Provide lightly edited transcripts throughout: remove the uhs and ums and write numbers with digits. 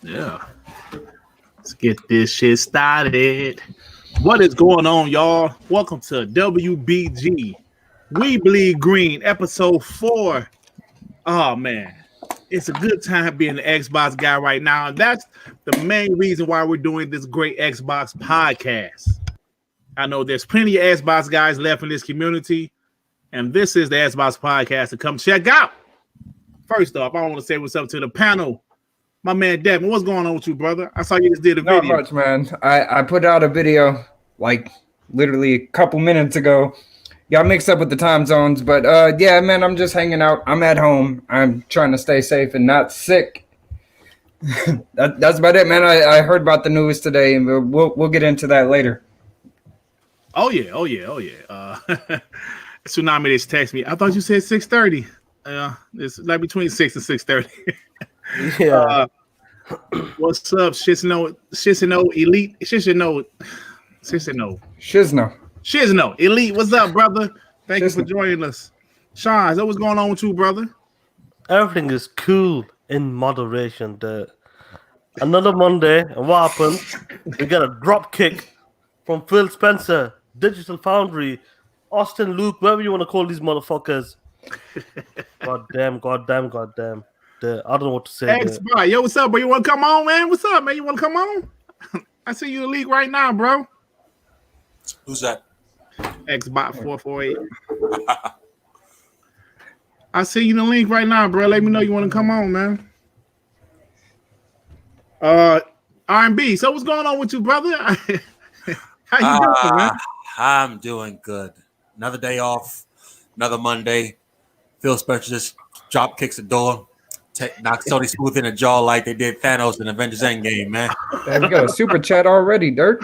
Yeah. Let's get this shit started. What is going on, y'all? Welcome to WBG. We Bleed Green, episode 4. Oh, man. It's a good time being an Xbox guy right now. And that's the main reason why we're doing this great Xbox podcast. I know there's plenty of Xbox guys left in this community, and this is the Xbox podcast to come check out. First off, I want to say what's up to the panel. My man Devin, what's going on with you, brother? I saw you just did a video. Not much, man. I put out a video like literally a couple minutes ago. Got mixed up with the time zones, but yeah, man, I'm just hanging out. I'm at home. I'm trying to stay safe and not sick. That's about it, man. I heard about the news today, and we'll get into that later. Oh yeah. Tsunami just text me. I thought you said 6:30. It's like between 6 and 6:30. Yeah. What's up, Shizno Elite? Shizno Elite. What's up, brother? Thank you for joining us. Sean, is that what's going on with you, brother? Everything is cool in moderation. Another Monday, and what happens? We get a drop kick from Phil Spencer, Digital Foundry, Austin Luke, whatever you want to call these motherfuckers. God damn. I don't know what to say. X-Bot, yo, what's up, bro? You want to come on, man? What's up, man? You want to come on? I see you in the league right now, bro. Who's that? Xbot 448. I see you in the link right now, bro. Let me know you want to come on, man. R&B. So what's going on with you, brother? How you doing, man? I'm doing good. Another day off. Another Monday. Phil Spencer just drop kicks the door. Knocks Tony Smooth in the jaw like they did Thanos in Avengers Endgame, man. There we go. Super chat already, Dirk.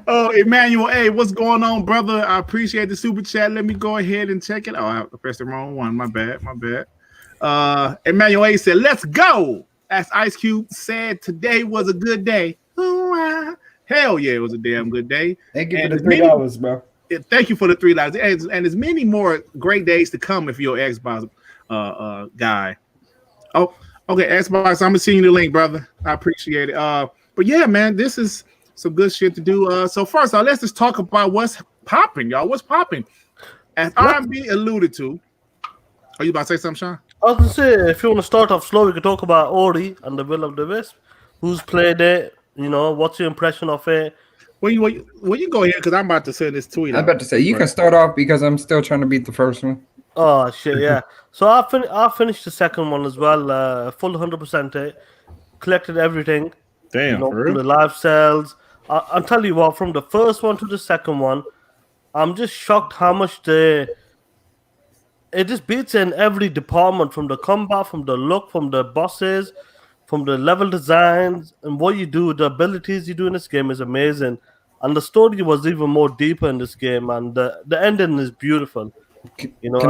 Oh, Emmanuel, hey, what's going on, brother? I appreciate the super chat. Let me go ahead and check it. Oh, I pressed the wrong one. My bad. Emmanuel A said, let's go. As Ice Cube said, today was a good day. Hell yeah, it was a damn good day. Thank you for the $3, bro. Thank you for the $3. And there's many more great days to come if you're an Xbox guy. Oh, okay, Xbox. I'm gonna send you the link, brother. I appreciate it. But yeah, man, this is some good shit to do. So first, let's just talk about what's popping, y'all. What's popping? As R&B alluded to. Are you about to say something, Sean? I was gonna say, if you want to start off slow, we could talk about Ori and the Will of the Wisp. Who's played it? You know, what's your impression of it? Well, you go ahead because I'm about to send this tweet. I'm about to say you can start off because I'm still trying to beat the first one. Oh shit, yeah. So I finished the second one as well, full 100% it, collected everything. Damn, from the live cells. I'll tell you what, from the first one to the second one, I'm just shocked how much it just beats in every department, from the combat, from the look, from the bosses, from the level designs, and what you do, the abilities you do in this game is amazing. And the story was even more deeper in this game, and the ending is beautiful. You know,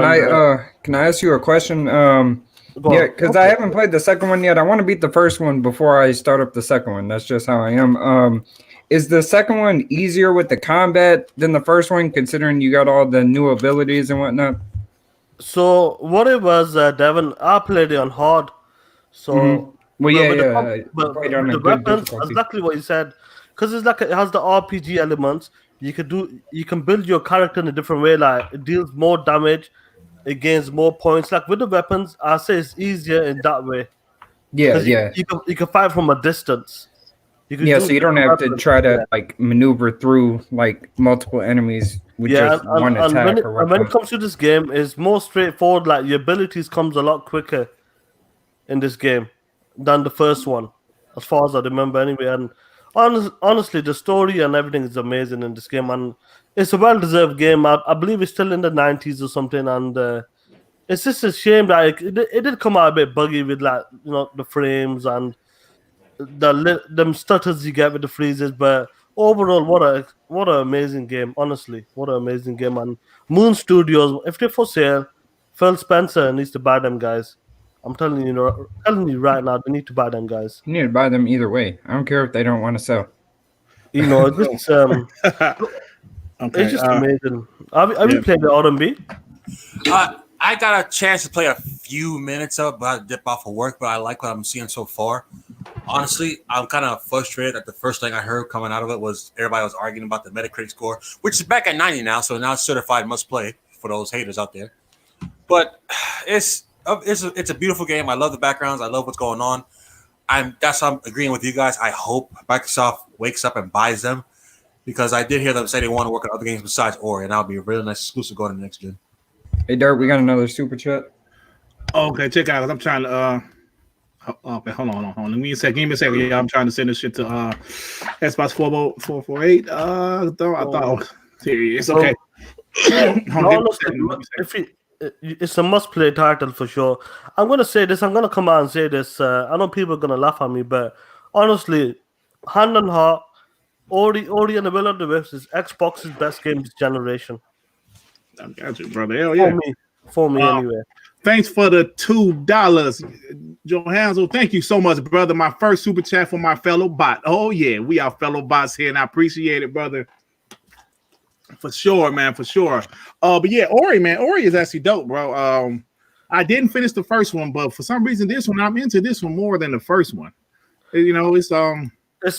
can I ask you a question? Yeah, because I haven't played the second one yet. I want to beat the first one before I start up the second one. That's just how I am. Is the second one easier with the combat than the first one, considering you got all the new abilities and whatnot? So what it was, Devin, I played it on hard. So well, yeah. The weapons, exactly what you said, because it's like it has the RPG elements. You can build your character in a different way. Like it deals more damage, it gains more points. Like with the weapons, I say it's easier in that way. Yeah. You can fight from a distance. So you don't have to try to like maneuver through like multiple enemies with just one attack. And when it comes to this game, it's more straightforward. Like your abilities comes a lot quicker in this game than the first one, as far as I remember anyway. And honestly, the story and everything is amazing in this game, and it's a well-deserved game. I believe it's still in the 90s or something, and it's just a shame that it did come out a bit buggy with, like, you know, the frames and them stutters you get with the freezes. But overall, what an amazing game! Honestly, what an amazing game. And Moon Studios, if they're for sale, Phil Spencer needs to buy them, guys. I'm telling you right now, they need to buy them, guys. You need to buy them either way. I don't care if they don't want to sell. You know, it's just amazing. Have you played the R&B? I got a chance to play a few minutes of it, but I had to dip off of work. But I like what I'm seeing so far. Honestly, I'm kind of frustrated that the first thing I heard coming out of it was everybody was arguing about the Metacritic score, which is back at 90 now. So now it's certified must play for those haters out there. But it's a beautiful game. I love the backgrounds. I love what's going on. I'm agreeing with you guys. I hope Microsoft wakes up and buys them because I did hear them say they want to work on other games besides Ori, and that would be a really nice exclusive going to the next gen. Hey, Dirt, we got another super chat. Okay, check out. I'm trying to. Okay, hold on. Let me a second. Give me a second. Yeah, I'm trying to send this shit to Xbox 448. I thought it's okay. It's a must-play title for sure. I'm gonna say this. I'm gonna come out and say this. I know people are gonna laugh at me, but honestly, hand on heart, Ori and the Will of the Wisps is Xbox's best game this generation. I got you, brother. Hell yeah. For me anyway. Thanks for the $2. Johansel, thank you so much, brother. My first super chat for my fellow bot. Oh, yeah, we are fellow bots here, and I appreciate it, brother. For sure, man, for sure. But yeah, Ori, man, Ori is actually dope, bro. I didn't finish the first one, but for some reason, this one, I'm into this one more than the first one. You know, it's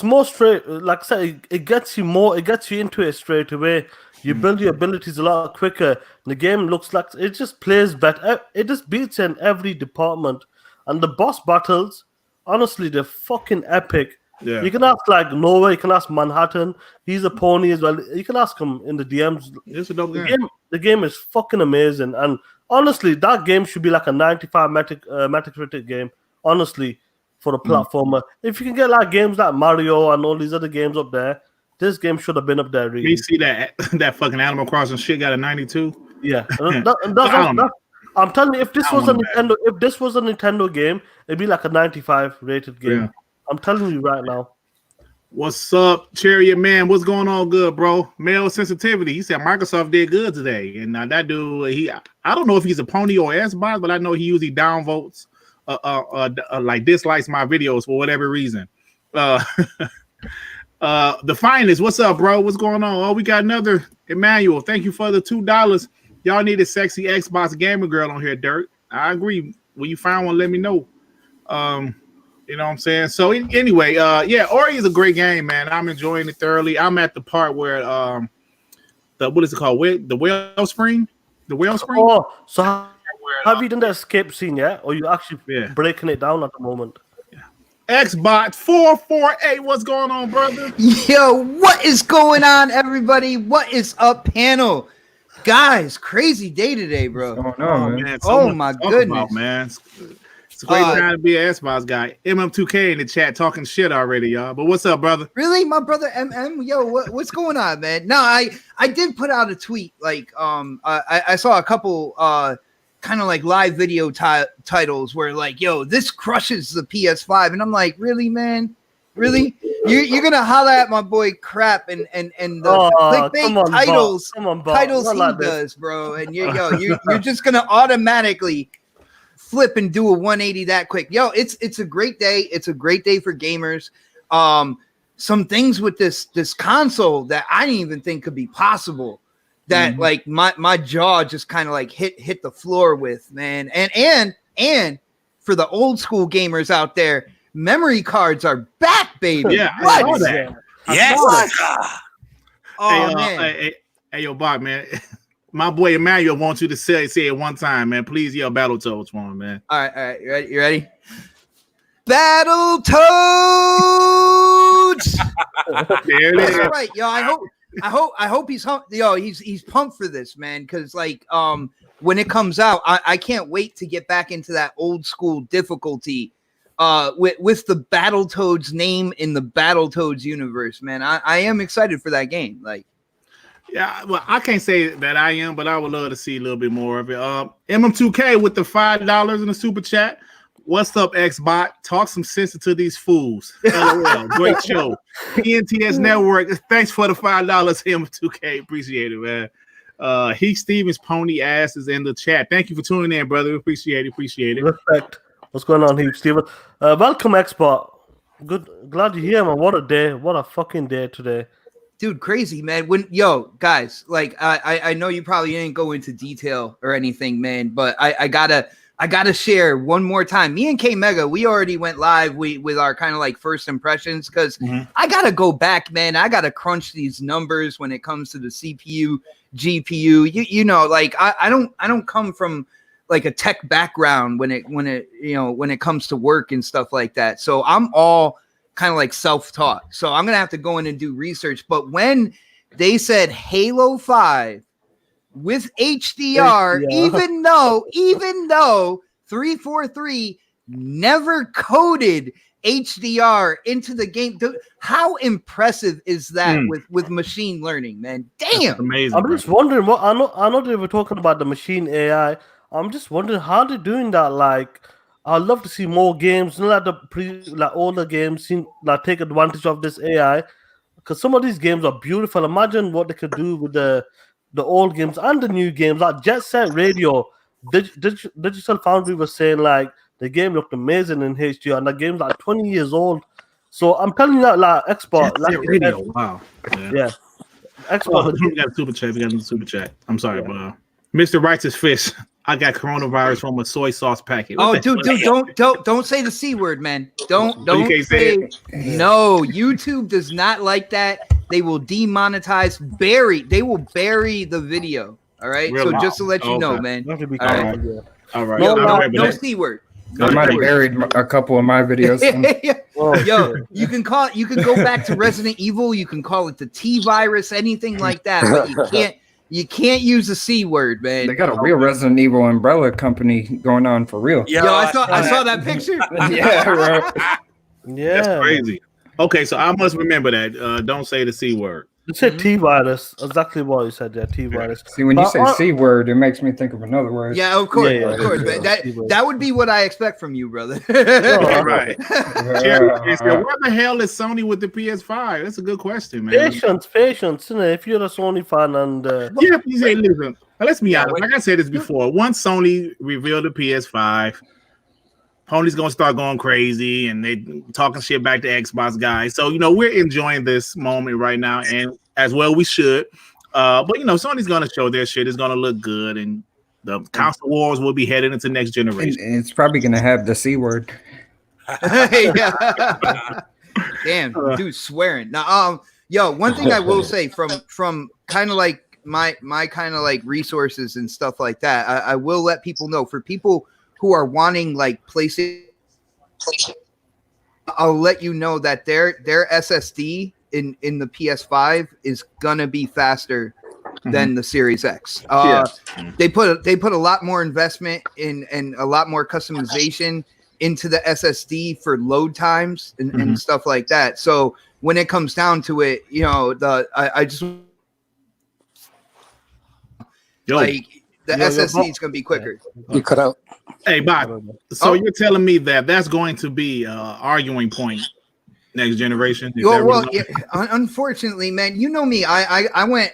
more straight. Like I said, it gets you into it straight away. You build your abilities a lot quicker. The game looks like it just plays better. It just beats in every department. And the boss battles, honestly, they're fucking epic. Yeah. You can ask like Nova, you can ask Manhattan. He's a pony as well. You can ask him in the DMs. It's a dope game. The game is fucking amazing. And honestly, that game should be like a 95 Metacritic game. Honestly, for a platformer. If you can get like games like Mario and all these other games up there, this game should have been up there. Really. You see that fucking Animal Crossing shit got a 92? Yeah, I'm telling you, if this was a Nintendo game, it'd be like a 95 rated game. Yeah. I'm telling you right now. What's up, Chariot Man? What's going on? Good, bro. Male sensitivity. He said Microsoft did good today, and that dude, I don't know if he's a pony or S-bot, but I know he usually downvotes, like dislikes my videos for whatever reason. The finest, what's up, bro? What's going on? Oh, we got another Emmanuel. Thank you for the $2. Y'all need a sexy Xbox gamer girl on here, Dirt. I agree. When you find one, let me know. You know what I'm saying? So anyway, yeah, Ori is a great game, man. I'm enjoying it thoroughly. I'm at the part where what is it called? The Wellspring? The Wellspring? Oh, so have you done the escape scene yet? Or you actually breaking it down at the moment? Xbox 448, what's going on, brother? Yo, what is going on, everybody? What is up, panel? Guys, crazy day today, bro. Man. Oh my goodness, about, man. It's a great time to be an Xbox guy. MM2K in the chat talking shit already, y'all. But what's up, brother? Really, my brother MM? Yo, what's going on, man? No, I did put out a tweet. Like, I saw a couple kind of like live video titles where like, yo, this crushes the PS5, and I'm like, really, man, really? You're gonna holler at my boy Crap and the clickbait titles he does, bro, and you're just gonna automatically flip and do a 180 that quick. Yo, it's a great day. It's a great day for gamers. Some things with this console that I didn't even think could be possible. That like my jaw just kind of like hit the floor with, man. And for the old school gamers out there, memory cards are back, baby. Yeah, what? I saw that. Yes. Oh man. Hey, yo, Bob, man. My boy Emmanuel wants you to say it one time, man. Please yell Battletoads for him, man. All right. You ready? Battletoads. There it is. All right, yo. I hope he's pumped for this, man, because like when it comes out, I can't wait to get back into that old school difficulty with the Battletoads name in the Battletoads universe, man. I am excited for that game. Like, yeah, well, I can't say that I am, but I would love to see a little bit more of it. MM2K with the $5 in the super chat. What's up, Xbot? Talk some sense to these fools. LOL. Great show. PNTS Network. Thanks for the $5, M2K. Appreciate it, man. Heath Stevens pony ass is in the chat. Thank you for tuning in, brother. Appreciate it. Respect. What's going on, Heath Stevens? Welcome, Xbot. Good. Glad you're here, man. What a day. What a fucking day today. Dude, crazy, man. Guys, like I know you probably didn't go into detail or anything, man, but I gotta share one more time. Me and K Mega, we already went live with our kind of like first impressions because I gotta go back, man. I gotta crunch these numbers when it comes to the CPU, GPU. You know, like I don't come from like a tech background when it comes to work and stuff like that. So I'm all kind of like self-taught. So I'm gonna have to go in and do research. But when they said Halo 5 with HDR, even though 343 never coded HDR into the game, how impressive is that with machine learning, man? Damn, that's amazing. I'm just wondering what I know they were talking about the machine AI. I'm just wondering how they're doing that. Like, I'd love to see more games, not like all the games, take advantage of this AI, because some of these games are beautiful. Imagine what they could do with the old games and the new games, like Jet Set Radio. Digital Foundry was saying like the game looked amazing in HDR, and the game's like 20 years old. So I'm telling you that, like Xbox, Jet Set Radio, wow, yeah. Xbox, we got a super chat. We got a super chat. I'm sorry, but Mr. Righteous Fish, I got coronavirus from a soy sauce packet. Dude, don't say the C word, man. Don't can't say it. No, YouTube does not like that. They will demonetize, they will bury the video. All right. Really? So just to let you know, man. All right. No C word. I might have buried a couple of my videos. Yo, you can go back to Resident Evil. You can call it the T virus, anything like that. But you can't use the C word, man. They got a real Resident Evil umbrella company going on for real. Yo, I saw that picture. Yeah, bro. Yeah, that's crazy. Okay, so I must remember that. Don't say the C word. You said T virus. Exactly what you said there. T virus. See, when you say C word, it makes me think of another word. Yeah, of course, Yeah, of course. yeah, Man. That would be what I expect from you, brother. Right. Where the hell is Sony with the PS5? That's a good question, man. Patience. You know, if you're a Sony fan and listen. Let's be honest. Like I said this before, once Sony revealed the PS5, Pony's gonna start going crazy and they talking shit back to Xbox guys. So we're enjoying this moment right now, and as well we should. But Sony's gonna show their shit. It's gonna look good, and the console wars will be headed into next generation. And it's probably gonna have the C word. Damn, dude, swearing. Now, one thing I will say from kind of like my kind of like resources and stuff like that, I will let people know, for people who are wanting like PlayStation, I'll let you know that their SSD in the PS5 is gonna be faster than the Series X. They put a lot more investment in and a lot more customization into the SSD for load times and stuff like that. So when it comes down to it, I just like the SSD is gonna be quicker. You cut out. Hey, Bob. So you're telling me that that's going to be an arguing point next generation? Unfortunately, man, you know me. I went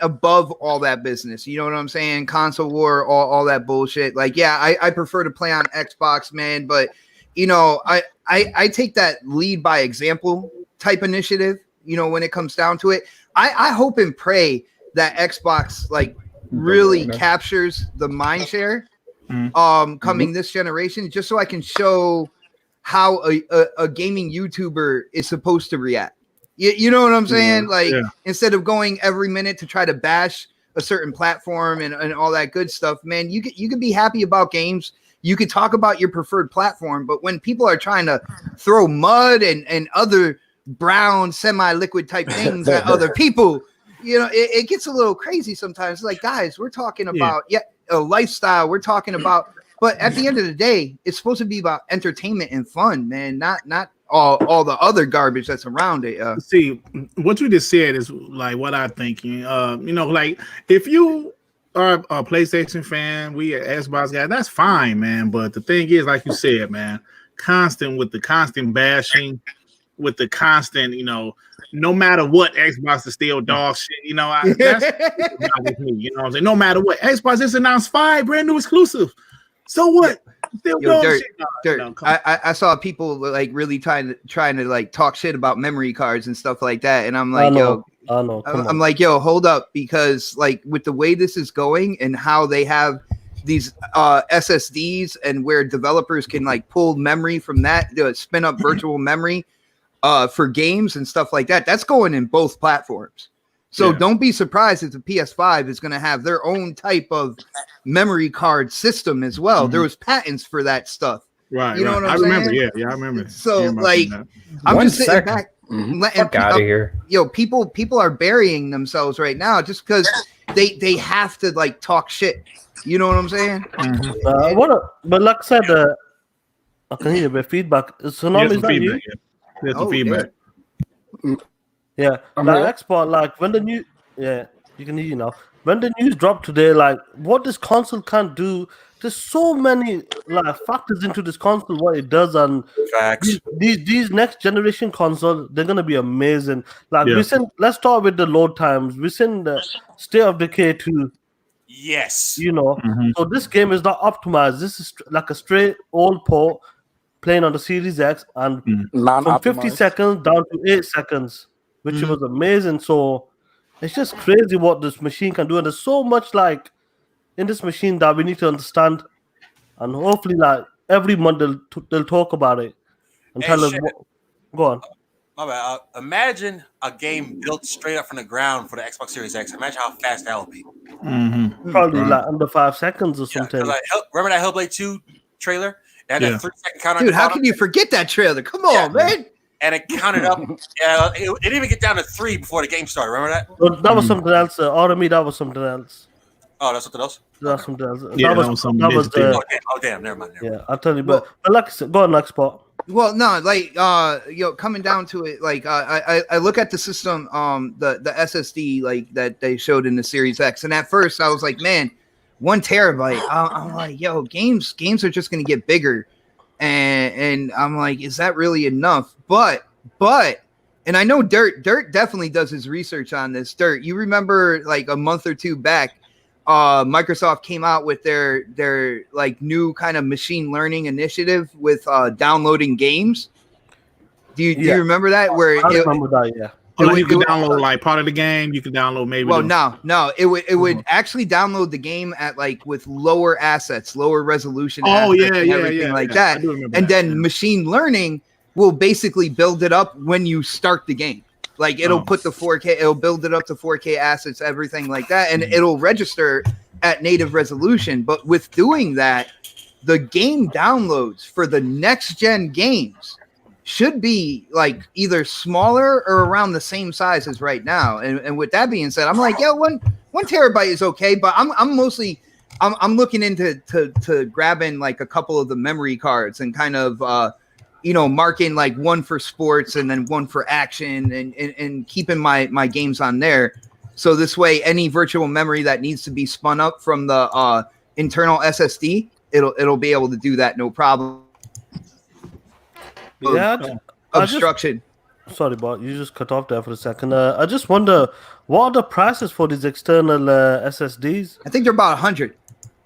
above all that business. You know what I'm saying? Console war, all that bullshit. Like, yeah, I prefer to play on Xbox, man. But I take that lead by example type initiative. When it comes down to it, I hope and pray that Xbox really captures the mind share coming this generation, just so I can show how a gaming YouTuber is supposed to react. You know what I'm saying? Instead of going every minute to try to bash a certain platform and all that good stuff, man, you could be happy about games. You could talk about your preferred platform, but when people are trying to throw mud and other brown semi-liquid type things at other people, it gets a little crazy sometimes. It's like, guys, we're talking about a lifestyle. We're talking about, but at the end of the day, it's supposed to be about entertainment and fun, man. Not all the other garbage that's around it. See, what you just said is like what I'm thinking. Like if you are a PlayStation fan, we are Xbox guys, that's fine, man. But the thing is, like you said, man, constant bashing, with the constant, no matter what, Xbox is still dog shit. That's not with me. You know what I'm saying? No matter what, Xbox just announced 5 brand new exclusives. So what? Still Yo, doing Dirt, shit. No, Dirt. no, come on. I saw people like really trying to like talk shit about memory cards and stuff like that, and I'm like, yo, I know. Come I'm on. like, yo, hold up, because like with the way this is going and how they have these SSDs and where developers can like pull memory from that to spin up virtual memory for games and stuff like that. That's going in both platforms. So don't be surprised if the PS5 is going to have their own type of memory card system as well. There was patents for that stuff. Right. You know right. what I'm I remember. saying? Yeah, I remember. So hearing about like, that. I'm One just sitting second. back. Letting Fuck out of here. Yo, people are burying themselves right now just because they have to like talk shit. You know what I'm saying? But like I said, I can hear a bit of feedback. Tsunami, is that you? feedback. Yeah. There's some Oh, feedback. Yeah, I'm like here. export, like when the new, yeah, you can hear you now. When the news dropped today, like what this console can't do, there's so many like factors into this console, what it does, and Facts. these next generation consoles, they're gonna be amazing. Like Yeah. we seen, let's start with the load times. We seen the State of Decay 2, Yes. you know. Mhm. So this game is not optimized. This is like a straight old port playing on the Series X, and from 50 seconds down to 8 seconds, which was amazing. So it's just crazy what this machine can do, and there's so much like in this machine that we need to understand, and hopefully, like every month they'll talk about it and Hey, tell us shit. what. Go on. My bad. Imagine a game built straight up from the ground for the Xbox Series X. Imagine how fast that would be. Mhm. Probably Right. like under 5 seconds or Yeah, something. 'cause, like, remember that Hellblade 2 trailer? It had Yeah. that 3-second count at Dude, the how bottom, can you forget that trailer? Come on, Yeah. man. and it counted up. Yeah, it didn't even get down to 3 before the game started. Remember that? But that was something else. Automate, that was something else. Oh, that's something else. That's something else. Yeah, that was something that was different. Damn. Never mind. yeah. I'll tell you, but like I said, go on next spot. Well, no, like coming down to it, like I look at the system, the SSD like that they showed in the Series X, and at first I was like, man, 1 terabyte. I'm like, yo, games are just gonna get bigger, and I'm like, is that really enough? But and I know Dirt definitely does his research on this. Dirt, you remember like a month or two back, Microsoft came out with their like new kind of machine learning initiative with downloading games. Do you remember that? Where I remember that, yeah. You can download like part of the game. You can download maybe. Well, no, it would actually download the game at like with lower assets, lower resolution. Oh assets yeah, and yeah, everything yeah. like yeah. that. I do remember And that, then yeah. machine learning will basically build it up when you start the game. Like it'll Oh. put the 4K, it'll build it up to 4K assets, everything like that, and it'll register at native resolution. But with doing that, the game downloads for the next gen games should be like either smaller or around the same size as right now. And with that being said, I'm like, yeah, one terabyte is okay, but I'm mostly I'm looking into to grabbing like a couple of the memory cards and kind of marking like one for sports and then one for action and keeping my games on there. So this way, any virtual memory that needs to be spun up from the internal SSD, it'll be able to do that no problem. Yeah, Obstruction. sorry, but you just cut off there for a second. I just wonder, what are the prices for these external SSDs? I think they're about 100.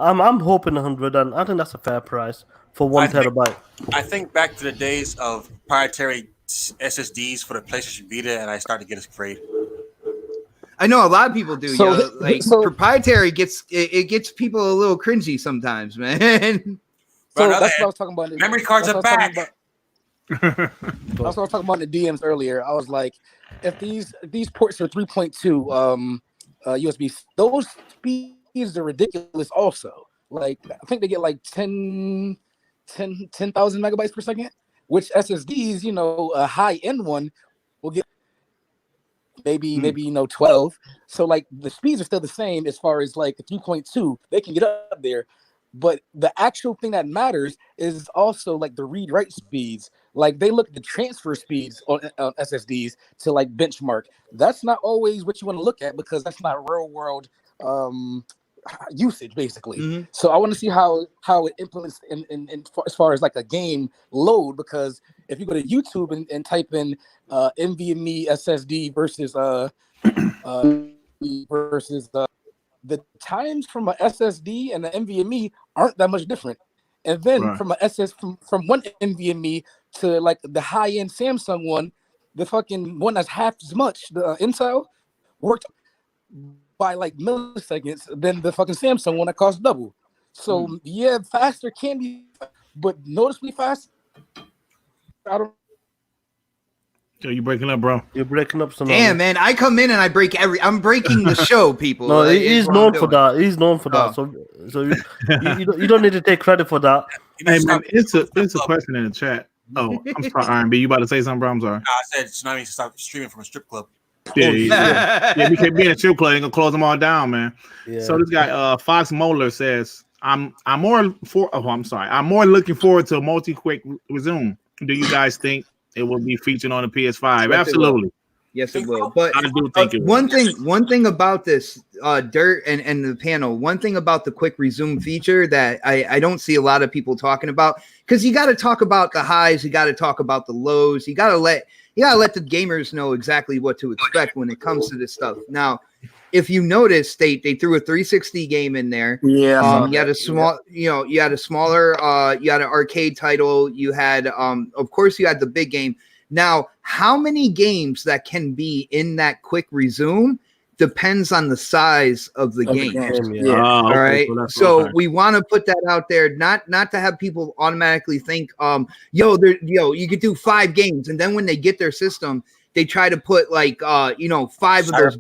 I'm hoping 100, and I think that's a fair price for 1 terabyte. I think back to the days of proprietary SSDs for the PlayStation Vita, and I started to get afraid. I know a lot of people do. So- Proprietary gets people a little cringy sometimes, man. So on the other that's what I hand, was talking about. memory cards that's are what I was talking back. about- That's what I was talking about in the DMs earlier. I was like, if these ports are 3.2 USB, those speeds are ridiculous. Also, like I think they get like 10,000 megabytes per second, which SSDs, a high end one will get maybe 12. So like the speeds are still the same as far as like the 3.2. They can get up there. But the actual thing that matters is also like the read-write speeds. Like they look at the transfer speeds on SSDs to like benchmark. That's not always what you want to look at because that's not real-world usage, basically. Mhm. So I want to see how it implements in as far as like a game load. Because if you go to YouTube and type in NVMe SSD versus the times from a SSD and the NVMe aren't that much different. And then Right. from a SS from one NVMe to like the high end Samsung one, the fucking one that's half as much, the Intel, worked by like milliseconds than the fucking Samsung one that costs double. So yeah, faster can be, but noticeably faster. I don't. Yo, you breaking up, bro? You're breaking up some. Damn, man, I come in and I break I'm breaking the show, people. No, Like, he's is what I'm known for doing. that. He's known for that. Oh. So you don't need to take credit for that. You Hey need to man, stop- it's a question in the chat. Oh, I'm sorry, R&B. You about to say something, bro? I'm sorry. I said Tsunami needs to stop streaming from a strip club. Yeah, we can't be in a strip club. Ain't gonna close them all down, man. Yeah. So this guy, Fox Moeller says, I'm more looking forward to a multi-quick resume. Do you guys think it will be featured on the PS5? Yes, Absolutely. Yes, it will. But I do think it will. one thing about this, Dirt and the panel, one thing about the quick resume feature that I don't see a lot of people talking about, because you got to talk about the highs, you got to talk about the lows, you got to let the gamers know exactly what to expect when it comes to this stuff. Now, if you notice, they threw a 360 game in there. Yeah, You had a small, you had a smaller, you had an arcade title. You had, of course, you had the big game. Now, how many games that can be in that quick resume depends on the size of the game. Yeah. Oh, All right. that's So okay. we want to put that out there, not to have people automatically think, you could do 5 games, and then when they get their system, they try to put like 5 of those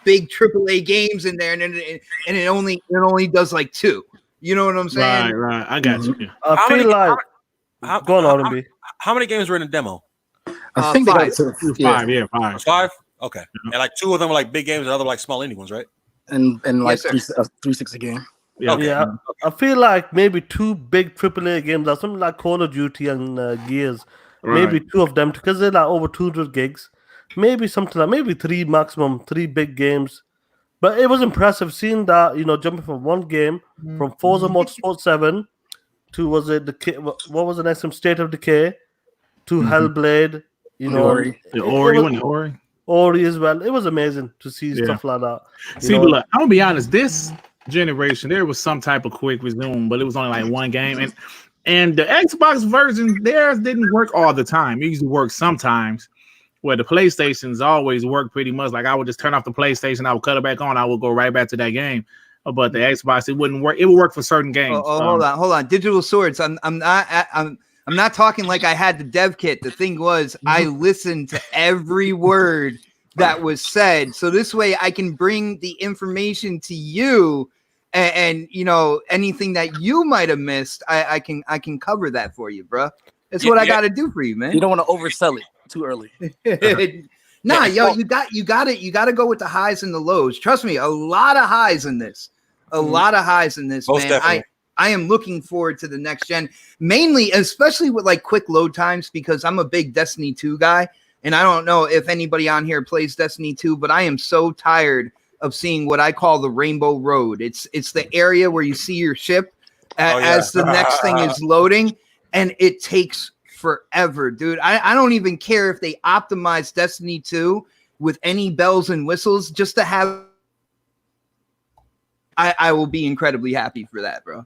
big AAA games in there, and it only does like 2. You know what I'm saying? Right. I got you. I feel like. Go on, R&B. How many games were in the demo? I think they got 5. to 5, yeah, 5. 5? Okay. And like 2 of them were like big games, and the other like small indie ones, right? and like Yes, 360 game. Yeah. Okay. Yeah, I feel like maybe 2 big AAA games, like something like Call of Duty and Gears. Right. Maybe 2 of them, because they're like over 200 gigs. Maybe something like maybe 3 maximum, 3 big games. But it was impressive seeing that, jumping from one game from Forza Motorsport 7 to what was the next one? State of Decay to Hellblade. Ori. The Ori. Ori as well. It was amazing to see stuff like that. See, but look, I'm gonna be honest. This generation, there was some type of quick resume, but it was only like one game, and the Xbox version theirs didn't work all the time. It usually worked sometimes. Where the PlayStations always work pretty much. Like I would just turn off the PlayStation, I would cut it back on, I would go right back to that game. But the Xbox, it wouldn't work. It would work for certain games. Hold on. Digital Swords. I'm not talking like I had the dev kit. The thing was, I listened to every word that was said, so this way I can bring the information to you, and anything that you might have missed, I can cover that for you, bro. That's what I got to do for you, man. You don't want to oversell it too early. Nah, you got to go with the highs and the lows. Trust me, a lot of highs in this. Lot of highs in this, Most man. definitely. I am looking forward to the next gen, mainly, especially with like quick load times, because I'm a big Destiny 2 guy, and I don't know if anybody on here plays Destiny 2, but I am so tired of seeing what I call the Rainbow Road. It's the area where you see your ship as the next thing is loading, and it takes forever, dude. I don't even care if they optimize Destiny 2 with any bells and whistles just to have. I will be incredibly happy for that, bro.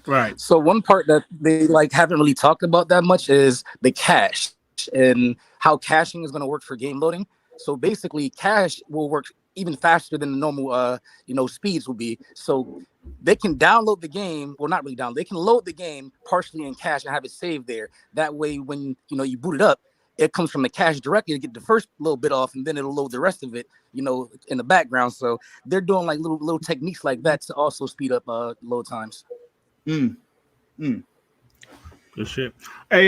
Right. So one part that they haven't really talked about that much is the cache and how caching is going to work for game loading. So basically, cache will work even faster than the normal speeds will be. So they can download the game, well, not really download. They can load the game partially in cache and have it saved there. That way, when you boot it up, it comes from the cache directly to get the first little bit off, and then it'll load the rest of it, in the background. So they're doing like little techniques like that to also speed up load times. Good shit. Hey,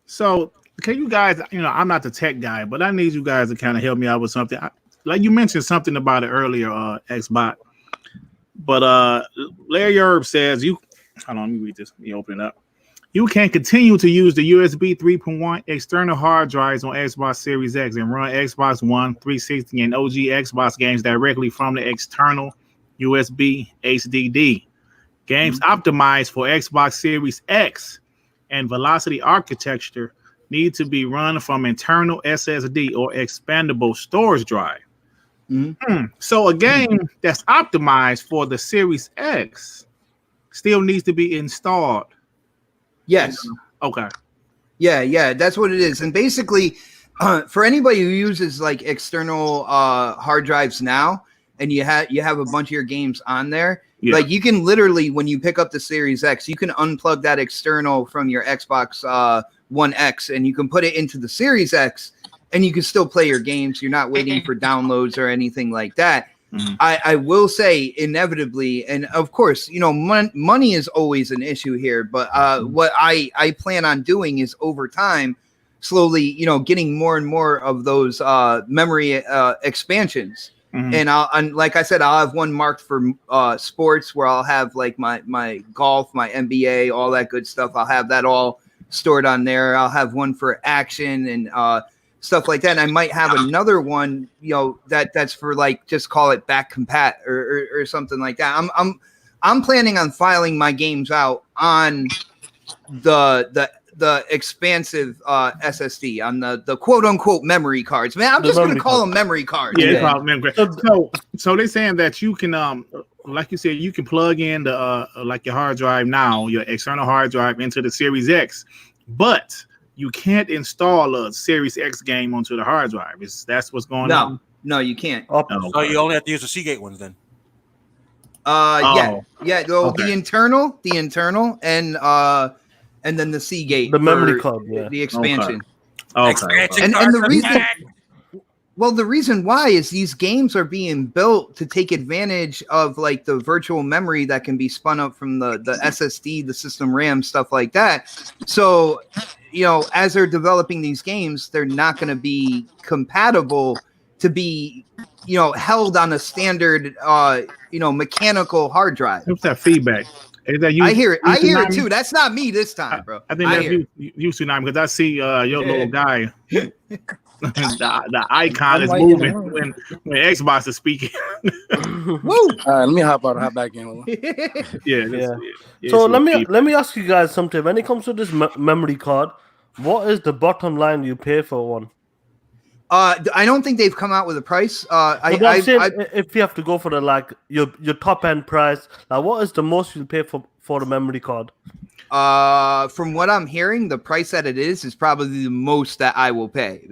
so can you guys, I'm not the tech guy, but I need you guys to kind of help me out with something. Like you mentioned something about it earlier, Xbot. But Larry Herb says hold on, let me read this. Let me open it up. You can continue to use the USB 3.1 external hard drives on Xbox Series X and run Xbox One, 360, and OG Xbox games directly from the external USB HDD. Games optimized for Xbox Series X and Velocity architecture need to be run from internal SSD or expandable storage drive. So a game that's optimized for the Series X still needs to be installed. Yes. Okay. Yeah, that's what it is. And basically, for anybody who uses like external hard drives now, and you have a bunch of your games on there, like you can literally, when you pick up the Series X, you can unplug that external from your Xbox One X, and you can put it into the Series X, and you can still play your games. You're not waiting for downloads or anything like that. I will say inevitably, and of course, money is always an issue here, but what I plan on doing is over time, slowly, getting more and more of those memory expansions. And like I said, I'll have one marked for sports, where I'll have like my golf, my NBA, all that good stuff. I'll have that all stored on there. I'll have one for action and stuff like that. And I might have another one, that's for like, just call it back compat or something like that. I'm planning on filing my games out on the expansive SSD, on the quote unquote memory cards. Man, I'm just gonna call them memory cards. Yeah, call them memory. So they're saying that you can like you said, you can plug in the like your hard drive now, your external hard drive, into the Series X, but you can't install a Series X game onto the hard drive. That's what's going on? No, you can't. So you only have to use the Seagate ones then. The internal, and then the Seagate, the memory card, the expansion. Okay. And the reason, the reason why is these games are being built to take advantage of like the virtual memory that can be spun up from the SSD, the system RAM, stuff like that. So, as they're developing these games, they're not going to be compatible to be, held on a standard, mechanical hard drive. What's that feedback? Is that you? I hear it too. That's not me this time, bro. I think that's you Tsunami, because I see your little guy. the icon is moving when Xbox is speaking. Woo! All right, let me hop back in. Yeah. So let me ask you guys something. When it comes to this memory card, what is the bottom line you pay for one? I don't think they've come out with a price. If you have to go for the your top end price, what is the most you'll pay for the memory card? From what I'm hearing, the price that it is probably the most that I will pay.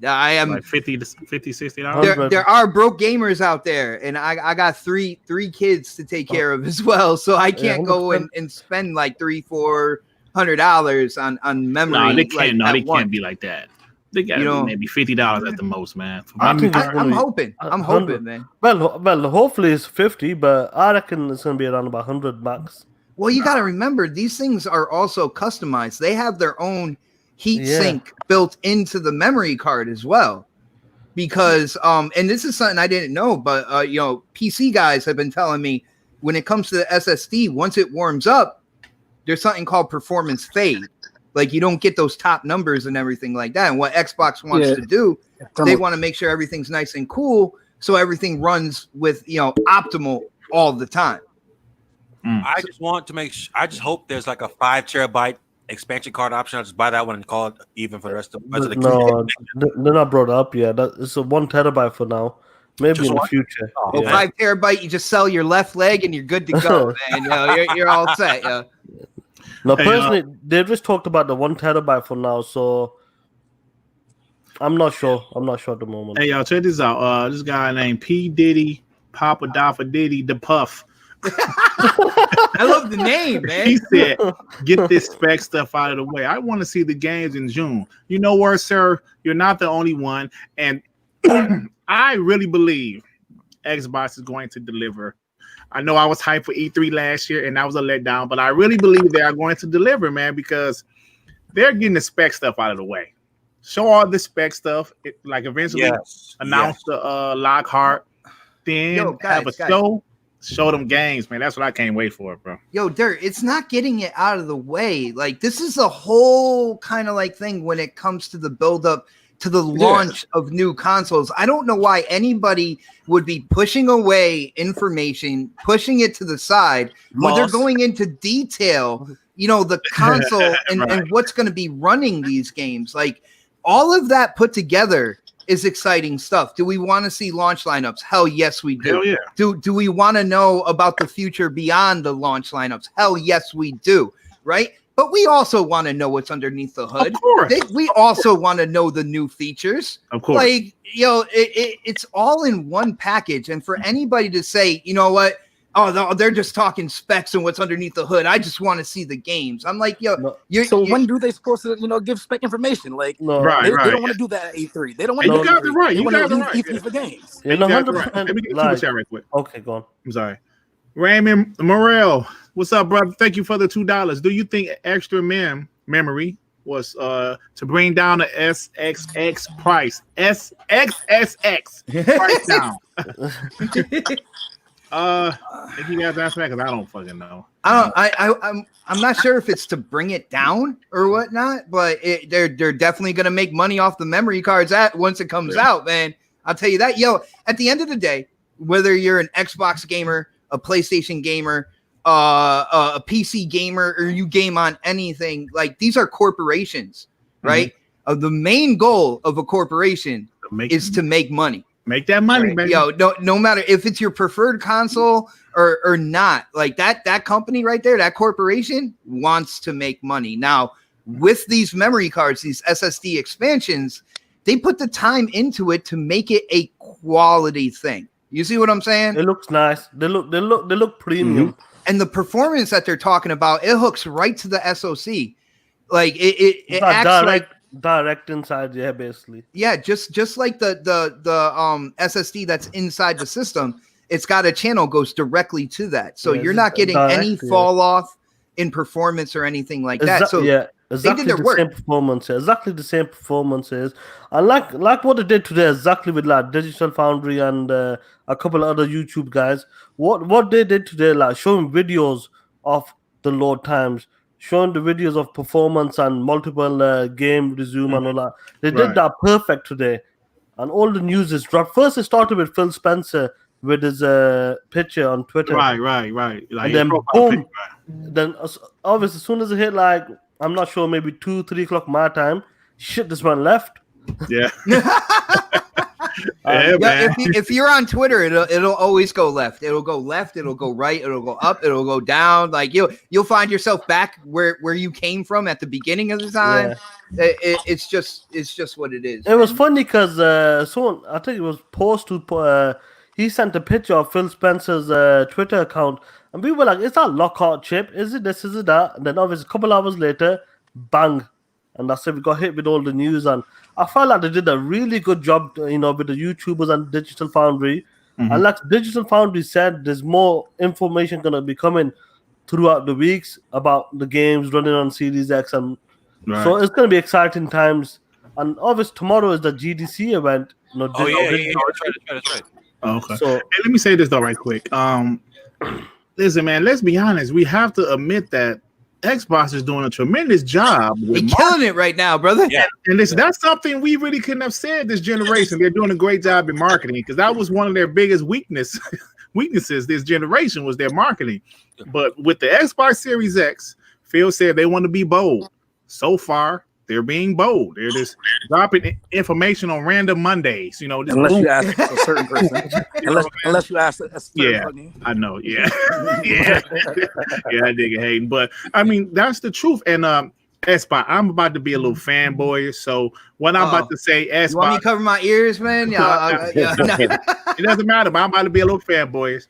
I am like $50-$60. There are broke gamers out there, and I got three kids to take care of as well, so I can't go and spend like $300-400 on memory. No, they can't. They can't be like that. They got maybe $50 at the most, man. I'm hoping, man. Well, hopefully it's 50, but I reckon it's gonna be around about 100 max. Well, you got to remember, these things are also customized. They have their own heat sink built into the memory card as well. Because, and this is something I didn't know, but, PC guys have been telling me, when it comes to the SSD, once it warms up, there's something called performance fade. Like, you don't get those top numbers and everything like that. And what Xbox wants to do, they want to make sure everything's nice and cool, so everything runs with, optimal all the time. I just want to I just hope there's like a 5 terabyte expansion card option. I'll just buy that one and call it even for the rest of the No, they're not brought up yet. It's a 1 terabyte for now. Maybe just in the future. 5 terabyte, you just sell your left leg and you're good to go, man. You're all set. Yeah. No, personally, they just talked about the 1 terabyte for now, so I'm not sure. I'm not sure at the moment. Hey, y'all, check this out. This guy named P. Diddy, Papa Daffa Diddy, the Puff. I love the name, man. He said, get this spec stuff out of the way. I want to see the games in June. You know what, sir? You're not the only one. And I really believe Xbox is going to deliver. I know I was hyped for E3 last year, and that was a letdown, but I really believe they are going to deliver, man, because they're getting the spec stuff out of the way. Show all the spec stuff, eventually announce the Lockhart, then have a show. Show them games, man. That's what I can't wait for, bro. Yo, Dirt, it's not getting it out of the way. Like, this is a whole kind of thing when it comes to the build-up to the launch of new consoles. I don't know why anybody would be pushing away information, pushing it to the side when they're going into detail, the console and what's going to be running these games. Like, all of that put together is exciting stuff. Do we want to see launch lineups? Hell yes, we do. Hell yeah. Do we want to know about the future beyond the launch lineups? Hell yes, we do. Right? But we also want to know what's underneath the hood. Of course. We also want to know the new features. Of course. Like, it's all in one package. And for anybody to say, you know what? Oh, they're just talking specs and what's underneath the hood. I just want to see the games. I'm like, when do they supposed to, give spec information? Like, No, Right. they don't want to do that at E3. They don't want And to. you got it right. They You want to got it do right. E3 for games. you know, Exactly 100%. right. Let me get like, super chat right quick. okay, go on. I'm sorry. Raymond Morel, what's up, brother? Thank you for the $2. Do you think extra memory was to bring down the SXX price? SXSX price down. If you guys answer that, because I don't fucking know. I'm not sure if it's to bring it down or whatnot, but they're definitely gonna make money off the memory cards once it comes out, man. I'll tell you that. At the end of the day, whether you're an Xbox gamer, a PlayStation gamer, a PC gamer, or you game on anything, like these are corporations, right? The main goal of a corporation is to make money. Make that money, Right. baby. No matter if it's your preferred console or not, like that company right there, that corporation wants to make money. Now, with these memory cards, these SSD expansions, they put the time into it to make it a quality thing. You see what I'm saying? It looks nice. They look premium. And the performance that they're talking about, it hooks right to the SoC. Like it acts direct inside, yeah, basically. Yeah, just like the SSD that's inside the system, it's got a channel goes directly to that. So you're not getting any fall off in performance or anything like that. So exactly they did their work. Same performance. Exactly the same performances. And like what they did today, exactly with like Digital Foundry and a couple of other YouTube guys. What they did today, like showing videos of the load times, showing the videos of performance and multiple game resume and all that. They did that perfect today. And all the news is dropped. First, it started with Phil Spencer with his picture on Twitter. Right. Like, and then boom. Then obviously, as soon as it hit, like, I'm not sure, maybe 2-3 o'clock my time, shit, this one left. Yeah. If you're on Twitter, it'll always go left. It'll go left. It'll go right. It'll go up. It'll go down. Like you'll find yourself back where you came from at the beginning of the time. Yeah. It's just what it is. It was funny because someone, I think it was Post who he sent a picture of Phil Spencer's Twitter account, and we were like, "Is that Lockhart chip? Is it this? Is it that?" And then obviously a couple hours later, bang. And that's it. We got hit with all the news, and I felt like they did a really good job, with the YouTubers and Digital Foundry. And like Digital Foundry said, there's more information gonna be coming throughout the weeks about the games running on Series X, and so it's gonna be exciting times. And obviously tomorrow is the GDC event. That's right. Okay. So hey, let me say this though, right quick. Listen, man. Let's be honest. We have to admit that Xbox is doing a tremendous job. They're killing it right now, brother. Yeah. And that's something we really couldn't have said this generation. They're doing a great job in marketing because that was one of their biggest weaknesses this generation was their marketing. But with the Xbox Series X, Phil said they want to be bold. So far, they're being bold. They're just dropping information on random Mondays. Unless you ask a certain person. unless you ask a certain person. I know. Yeah. Yeah, I dig it, Hayden. But I mean, that's the truth. And Xbox, I'm about to be a little fanboy. So what I'm about to say, Xbox, you want me to cover my ears, man? It doesn't matter, but I'm about to be a little fanboy.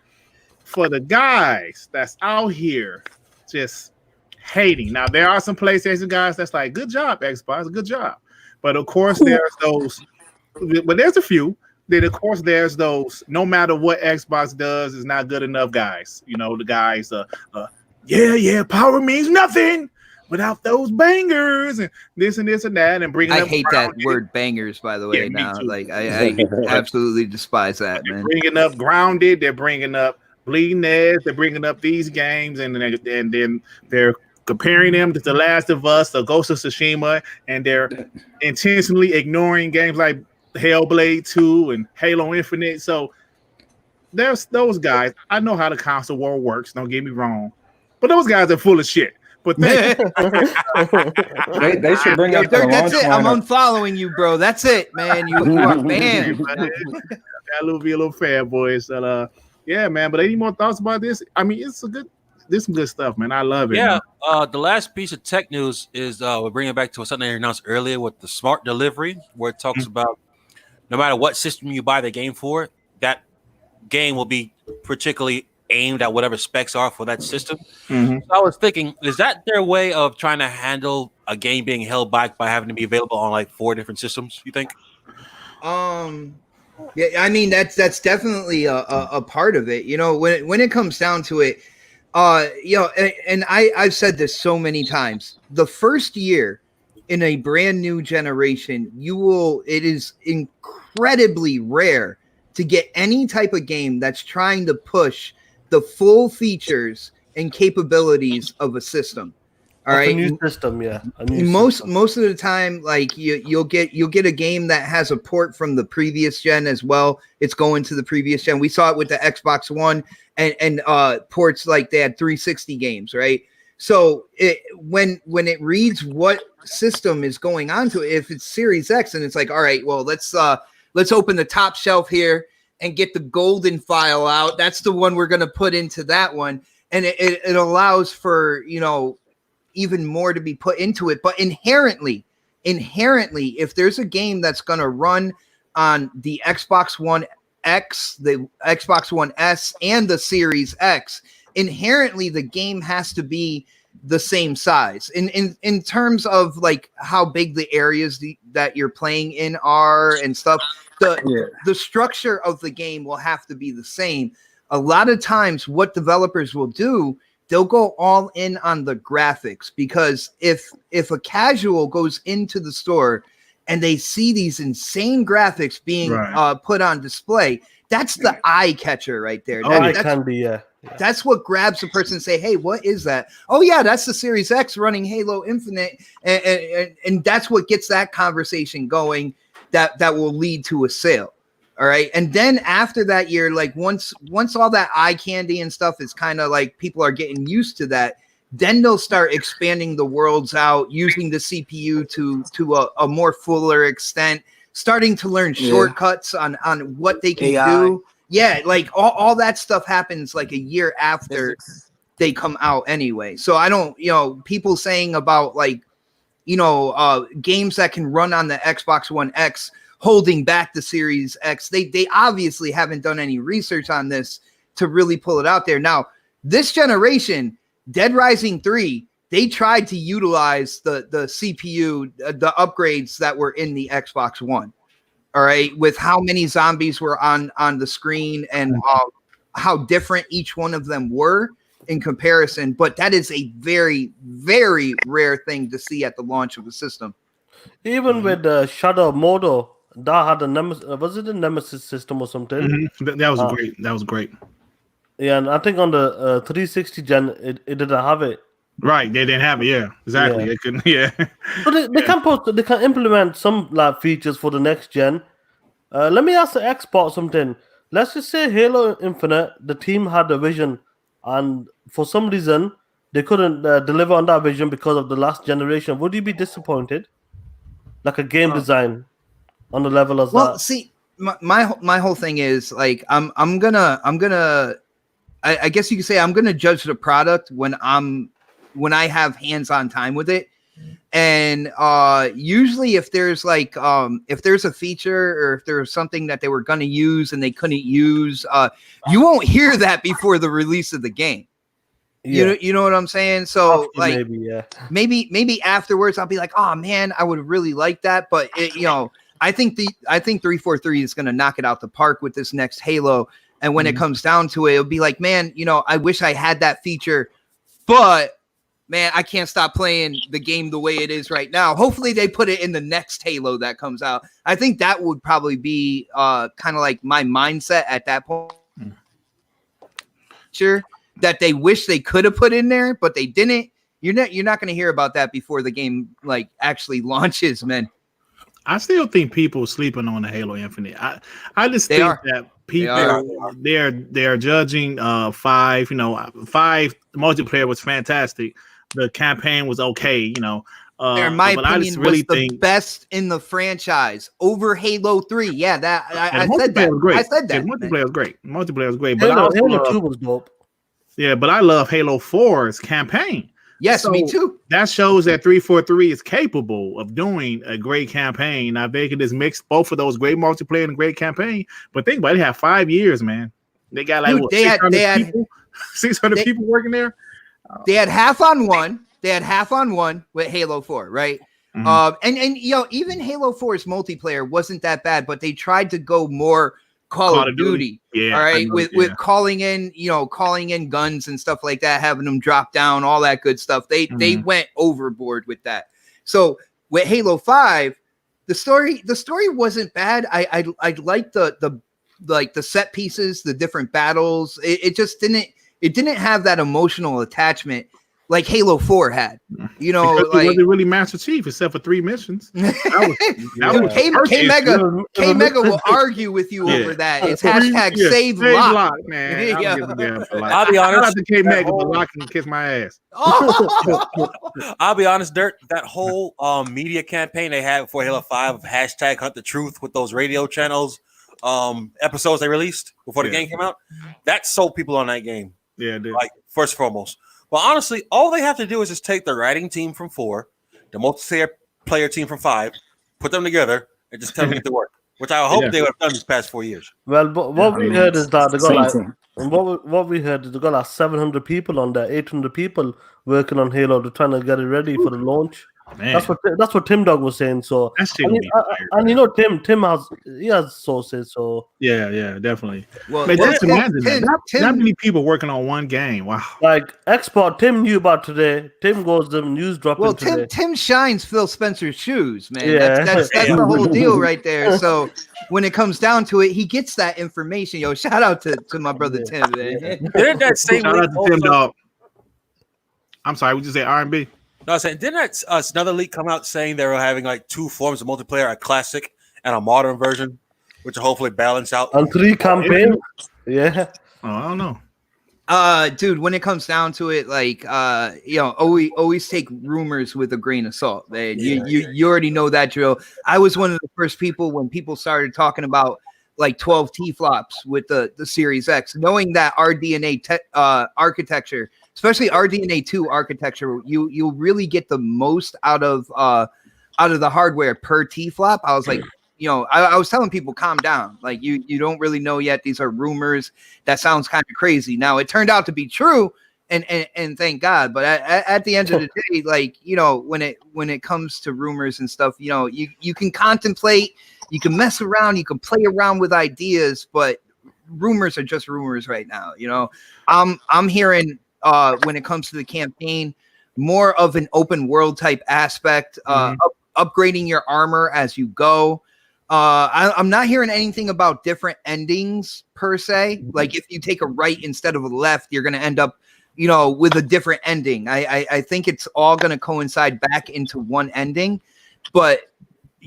For the guys that's out here just hating. Now, there are some PlayStation guys that's like, good job, Xbox, good job. But of course, there's those, but there's a few. Then, of course, there's those, no matter what Xbox does is not good enough guys. The guys, power means nothing without those bangers and this and that. And bringing up hate that word bangers, by the way. Yeah, now, too. like I absolutely despise that, they're man. bringing up Grounded, they're bringing up Bleeding Edge, they're bringing up these games, and then they're comparing them to The Last of Us or Ghost of Tsushima, and they're intentionally ignoring games like Hellblade 2 and Halo Infinite. So there's those guys. I know how the console war works, don't get me wrong, but those guys are full of shit. But They should bring Yo, up the Dirk, launch that's it. I'm lineup. unfollowing you, bro. That's it, man. You are banned. I'll be a little fanboy. So, yeah, man. But any more thoughts about this? I mean, this some good stuff, man. I love it. Yeah, man. the last piece of tech news is we're bringing it back to something I announced earlier with the smart delivery, where it talks about no matter what system you buy the game for, that game will be particularly aimed at whatever specs are for that system. Mhm. So I was thinking, is that their way of trying to handle a game being held back by having to be available on like 4 different systems? You think? Yeah, I mean that's definitely a part of it. You know, when it comes down to it, you know, and I've said this so many times. The first year in a brand new generation, it is incredibly rare to get any type of game that's trying to push the full features and capabilities of a system. All Of right. a new system, yeah. Most of the time, like you'll get a game that has a port from the previous gen as well. It's going to the previous gen. We saw it with the Xbox One and ports, like they had 360 games, right? So when it reads what system is going on to it, if it's Series X, and it's like, all right, well, let's open the top shelf here and get the golden file out. That's the one we're gonna put into that one, and it allows for, you know, even more to be put into it. But inherently, if there's a game that's going to run on the Xbox One X, the Xbox One S, and the Series X, inherently the game has to be the same size in terms of like how big the areas that you're playing in are and stuff. The structure of the game will have to be the same. A lot of times what developers will do, they'll go all in on the graphics, because if a casual goes into the store and they see these insane graphics being put on display, that's the eye catcher right there. That's what grabs a person and say, hey, what is that? Oh yeah, that's the Series X running Halo Infinite, and that's what gets that conversation going that will lead to a sale. All right. And then after that year, like once all that eye candy and stuff is kind of like people are getting used to that, then they'll start expanding the worlds out, using the CPU to a more fuller extent, starting to learn shortcuts on what they can do. Yeah, like all that stuff happens like a year after they come out anyway. So I don't, you know, people saying about like, you know, games that can run on the Xbox One X holding back the Series X. They obviously haven't done any research on this to really pull it out there. Now, this generation, Dead Rising 3, they tried to utilize the CPU, the upgrades that were in the Xbox One. All right, with how many zombies were on the screen and how different each one of them were in comparison. But that is a very, very rare thing to see at the launch of a system. Even with the Shadow Modo, that had a Nemesis. Was it a Nemesis system or something? Mm-hmm. That was great. That was great. Yeah, and I think on the 360 gen, it didn't have it. Right, they didn't have it. Yeah, exactly. Yeah. It couldn't. Yeah, but they can implement some like features for the next gen. Let me ask the Xbox something. Let's just say Halo Infinite, the team had a vision, and for some reason they couldn't deliver on that vision because of the last generation. Would you be disappointed? Like a game design on the level as that? Well, see, my whole thing is like I'm gonna I guess you could say I'm gonna judge the product when I have hands-on time with it. And usually if there's like if there's a feature or if there's something that they were gonna use and they couldn't use, you won't hear that before the release of the game. Yeah. You know what I'm saying? So like maybe afterwards I'll be like, oh man, I would really like that. But you know, I think 343 is gonna knock it out the park with this next Halo. And when it comes down to it, it'll be like, man, you know, I wish I had that feature, but man, I can't stop playing the game the way it is right now. Hopefully they put it in the next Halo that comes out. I think that would probably be kind of like my mindset at that point. Sure, that they wish they could have put in there, but they didn't. You're not going to hear about that before the game like actually launches, man. I still think people are sleeping on the Halo Infinite. I just think that people they're judging 5. You know, 5 multiplayer was fantastic, the campaign was okay, you know. In my but I opinion, just really was the think best in the franchise over Halo 3. Yeah, that I the said that. multiplayer was great. I said Yeah, that. the multiplayer was great. Multiplayer was great. But I Halo, also Halo love, 2 was dope. yeah, but I love Halo 4's campaign. Yes, So me too. that shows that 343 is capable of doing a great campaign. Now they can just mix both of those great multiplayer and great campaign. But think about it, they have 5 years, man. They got like Dude, what, they had 600 people? 600 they- people working there. They had half on one. They had half on one with Halo 4, right? Mhm. And you know, even Halo 4's multiplayer wasn't that bad, but they tried to go more Call of Duty. Yeah. All I right, know, with calling in guns and stuff like that, having them drop down, all that good stuff. They went overboard with that. So with Halo 5, the story wasn't bad. I liked the set pieces, the different battles. It just didn't have that emotional attachment like Halo 4 had. You know, because like it wasn't really Master Chief except for 3 missions. That was K Mega will argue with you Yeah. over that. It's Three- hashtag yeah, save lock. man. Yeah. I'm giving them for life. I'll be Shout out honest. to K Mega, but Lock can kiss my ass. Oh! I'll be honest, Dirt. That whole media campaign they had for Halo 5 of hashtag Hunt the Truth with those radio channels episodes they released before the Yeah. game came out, that sold people on that game. Yeah, dude. Like first and foremost. But honestly, all they have to do is just take the writing team from 4, the multiplayer team from 5, put them together, and just tell them to get to work. Which I hope they would have done these past 4 years. Well, but what we heard is that they got Same like, team. and what we heard is they got like 700 people on there, 800 people working on Halo. They're trying to get it ready for the launch. Man, That's what Tim Dog was saying. So that shit and, would be fire, and you man. know Tim has sources. So Yeah, definitely. Well, Man, just imagine Tim- that many people working on one game. Wow. like export Tim knew about today. Tim goes the news dropping Well, today. Tim shines Phil Spencer's shoes, man. Yeah. That's the whole deal right there. So when it comes down to it, he gets that information. Yo, shout out to my brother Tim, man. Didn't that same Shout leak out to Tim also- Dog. I'm sorry, would you say R&B? No, I was saying, didn't that another leak come out saying they were having like 2 forms of multiplayer, a classic and a modern version, which will hopefully balance out? And 3 campaigns. Yeah. Oh, I don't know. Dude, when it comes down to it, like always take rumors with a grain of salt, man. You already know that drill. I was one of the first people when people started talking about like 12 T-flops with the Series X, knowing that RDNA architecture, especially RDNA 2 architecture, you'll really get the most out of the hardware per T-flop. I was like, I was telling people, calm down. Like you don't really know yet. These are rumors. That sounds kind of crazy. Now it turned out to be true, and thank God. But at the end of the day, like when it comes to rumors and stuff, you can contemplate, you can mess around, you can play around with ideas, but rumors are just rumors right now. I'm hearing when it comes to the campaign, more of an open world type aspect, upgrading your armor as you go. I'm not hearing anything about different endings per se. Like if you take a right instead of a left, you're going to end up, with a different ending. I think it's all going to coincide back into one ending, but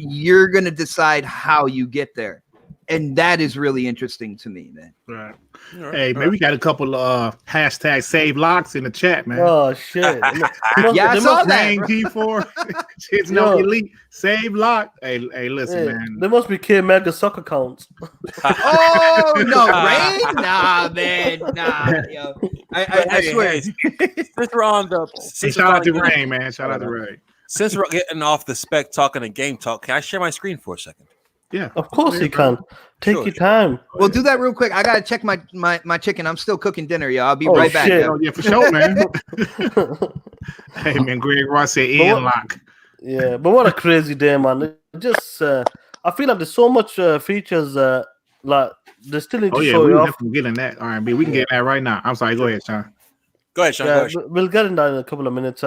you're going to decide how you get there. And that is really interesting to me, man. Right. Hey, man, we got a couple hashtag save locks in the chat, man. Oh shit. Yeah, I saw that. Rain G4. It's no elite save lock. Hey, listen, man. There must be K Mega soccer accounts. Oh no, Rain? Nah, man. Nah, yo. I swear. Since we're on the Shout out to Rain, man. Shout out to Rain. Since we're getting off the spec talking and game talk, can I share my screen for a second? Yeah. Of course you can. Take your time. Well, do that real quick. I gotta check my chicken. I'm still cooking dinner, y'all. I'll be Oh, right back. shit. Yo. Oh, yeah, for sure, man. Hey, man, Greg Ross said in lock. Yeah, but what a crazy day, man. It just I feel like there's so much features like they still need to show we're you off. definitely getting that R&B. We can get that right now. I'm sorry. Go ahead, Sean. Go ahead, Sean. Yeah, Go ahead, Sean. we'll get in that in a couple of minutes.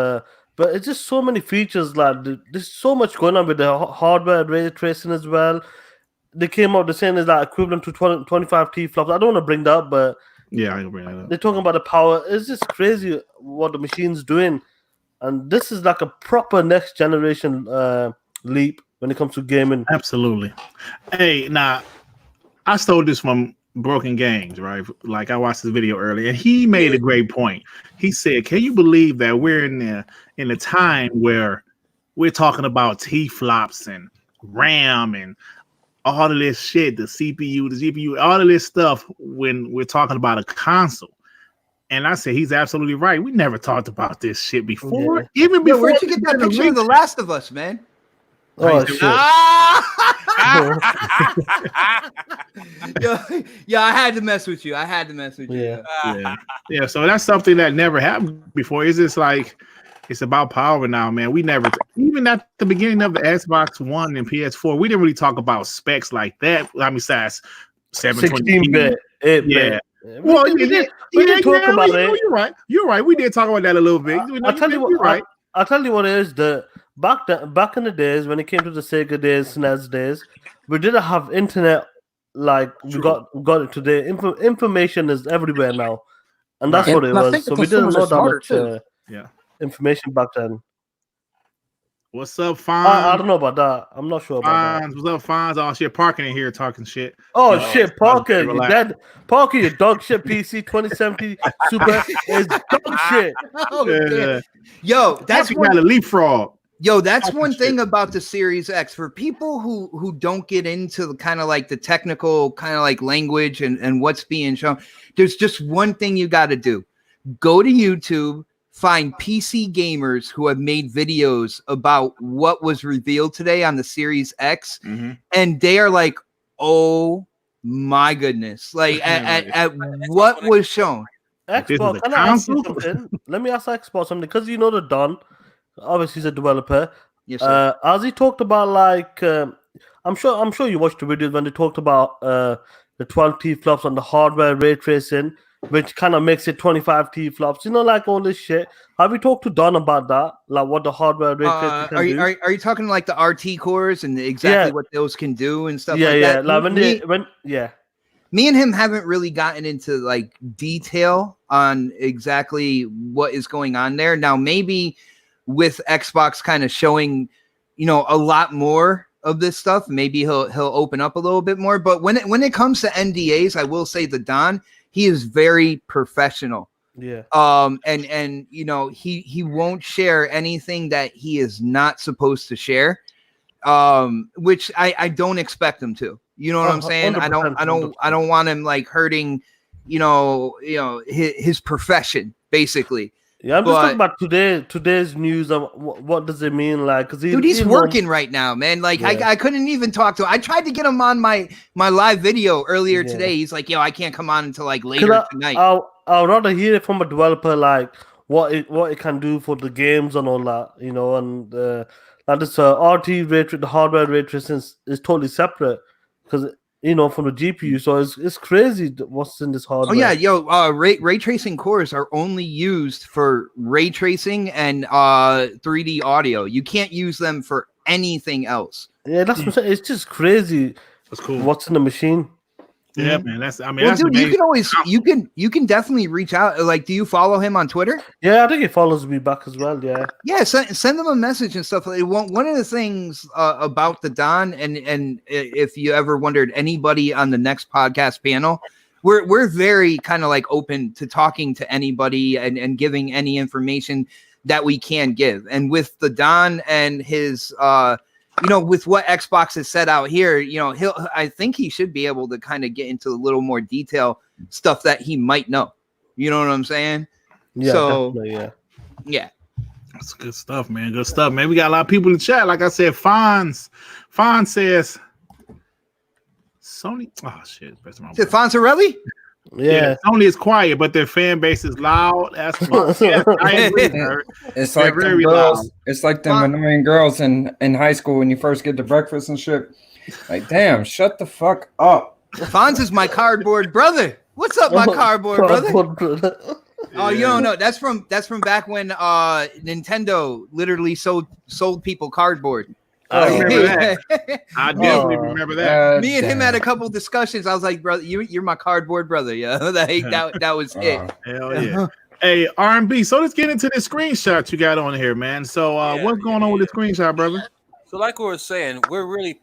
But it's just so many features. Like there's so much going on with the hardware ray tracing as well. They came out, they're saying it's like equivalent to 25 T-flops. I don't want to bring that up, but Yeah, I can bring that up. they're talking about the power. It's just crazy what the machine's doing. And this is like a proper next generation leap when it comes to gaming. Absolutely. Hey, now I stole this from Broken Games, right? Like I watched this video earlier, and he made a great point. He said, "Can you believe that we're in a time where we're talking about T-flops and RAM and all of this shit, the CPU, the GPU, all of this stuff when we're talking about a console?" And I said, he's absolutely right. We never talked about this shit before. Yeah. Even before. Where'd you get that picture of The Last of Us, man? Oh shit! Yeah, I had to mess with you. Yeah. Yeah. So that's something that never happened before. It's just like it's about power now, man. We never, even at the beginning of the Xbox One and PS4, we didn't really talk about specs like that. I mean, besides 16-bit, 8-bit. Yeah. Well, we did talk about it. You're right. We did talk about that a little bit. I'll tell you what. I'll tell you what it is. Back in the days when it came to the Sega days, SNES days, we didn't have internet like we got it today. Information is everywhere now, and that's what it was. So we didn't know that much information back then. What's up, Fonz? I don't know about that. I'm not sure about that. What's up, Fonz? Oh shit, Parker in here talking shit. Oh shit, Parker, you dead. Parker, your dog shit PC 2070 Super is dog shit. Yo, that's you got a leapfrog. Yo, that's one thing about the Series X. For people who don't get into the kind of like the technical kind of like language and what's being shown, there's just one thing you got to do. Go to YouTube, find PC gamers who have made videos about what was revealed today on the Series X, and they are like, oh my goodness, like at what was shown. Xbox, can I ask you something? Let me ask Xbox something, because you know the Don, obviously he's a developer. Yes, sir. As he talked about, like, I'm sure you watched the videos when they talked about the 12 T-flops on the hardware ray tracing, which kind of makes it 25 T-flops. You know, like all this shit. Have you talked to Don about that? Like what the hardware ray tracing can do? Are you talking like the RT cores and exactly what those can do and stuff like that? Yeah, like me and him haven't really gotten into like detail on exactly what is going on there. Now, maybe with Xbox kind of showing, you know, a lot more of this stuff, maybe he'll open up a little bit more. But when it comes to NDAs, I will say the Don, he is very professional. Yeah. And you know, he won't share anything that he is not supposed to share. Which I don't expect him to. You know what I'm saying? I don't want him like hurting, you know, his profession basically. Yeah, I'm just talking about today's news. What does it mean? Like, because he's working right now, man. Like, I couldn't even talk to him. I tried to get him on my live video earlier today. He's like, yo, I can't come on until like later tonight. I'd rather hear it from a developer, like what it can do for the games and all that, you know, and that this RT ray the hardware ray tracing is totally separate, because you know, from the GPU. So it's crazy what's in this hardware. Oh yeah, yo, ray tracing cores are only used for ray tracing and 3D audio. You can't use them for anything else. Yeah, that's what I'm saying. It's just crazy. That's cool. What's in the machine? Yeah, man. Well, dude, amazing. You can definitely reach out. Like, do you follow him on Twitter? Yeah, I think he follows me back as well. Yeah, send him a message and stuff. One of the things about the Don, and if you ever wondered, anybody on the next podcast panel, we're very kind of like open to talking to anybody and giving any information that we can give. And with the Don and his you know, with what Xbox has set out here, you know, I think he should be able to kind of get into a little more detail stuff that he might know. You know what I'm saying? Yeah. So, yeah. That's good stuff, man. Good stuff, man. We got a lot of people in the chat. Like I said, Fonz says Sony. Oh shit. Is it Fonzarelli? Yeah, Sony is quiet, but their fan base is loud. That's yeah, I agree. It's like very girls. It's like them annoying girls in high school when you first get to breakfast and shit. Like, damn, shut the fuck up. Fonz is my cardboard brother. What's up, my cardboard brother? Oh, you don't know. That's from back when Nintendo literally sold people cardboard. I remember that. I definitely remember that. Me and him had a couple discussions. I was like, brother, you're my cardboard brother. Yeah, that was it. Hell yeah. Hey, R&B. So let's get into the screenshot you got on here, man. So what's going on with the screenshot, brother? So like we were saying, we're really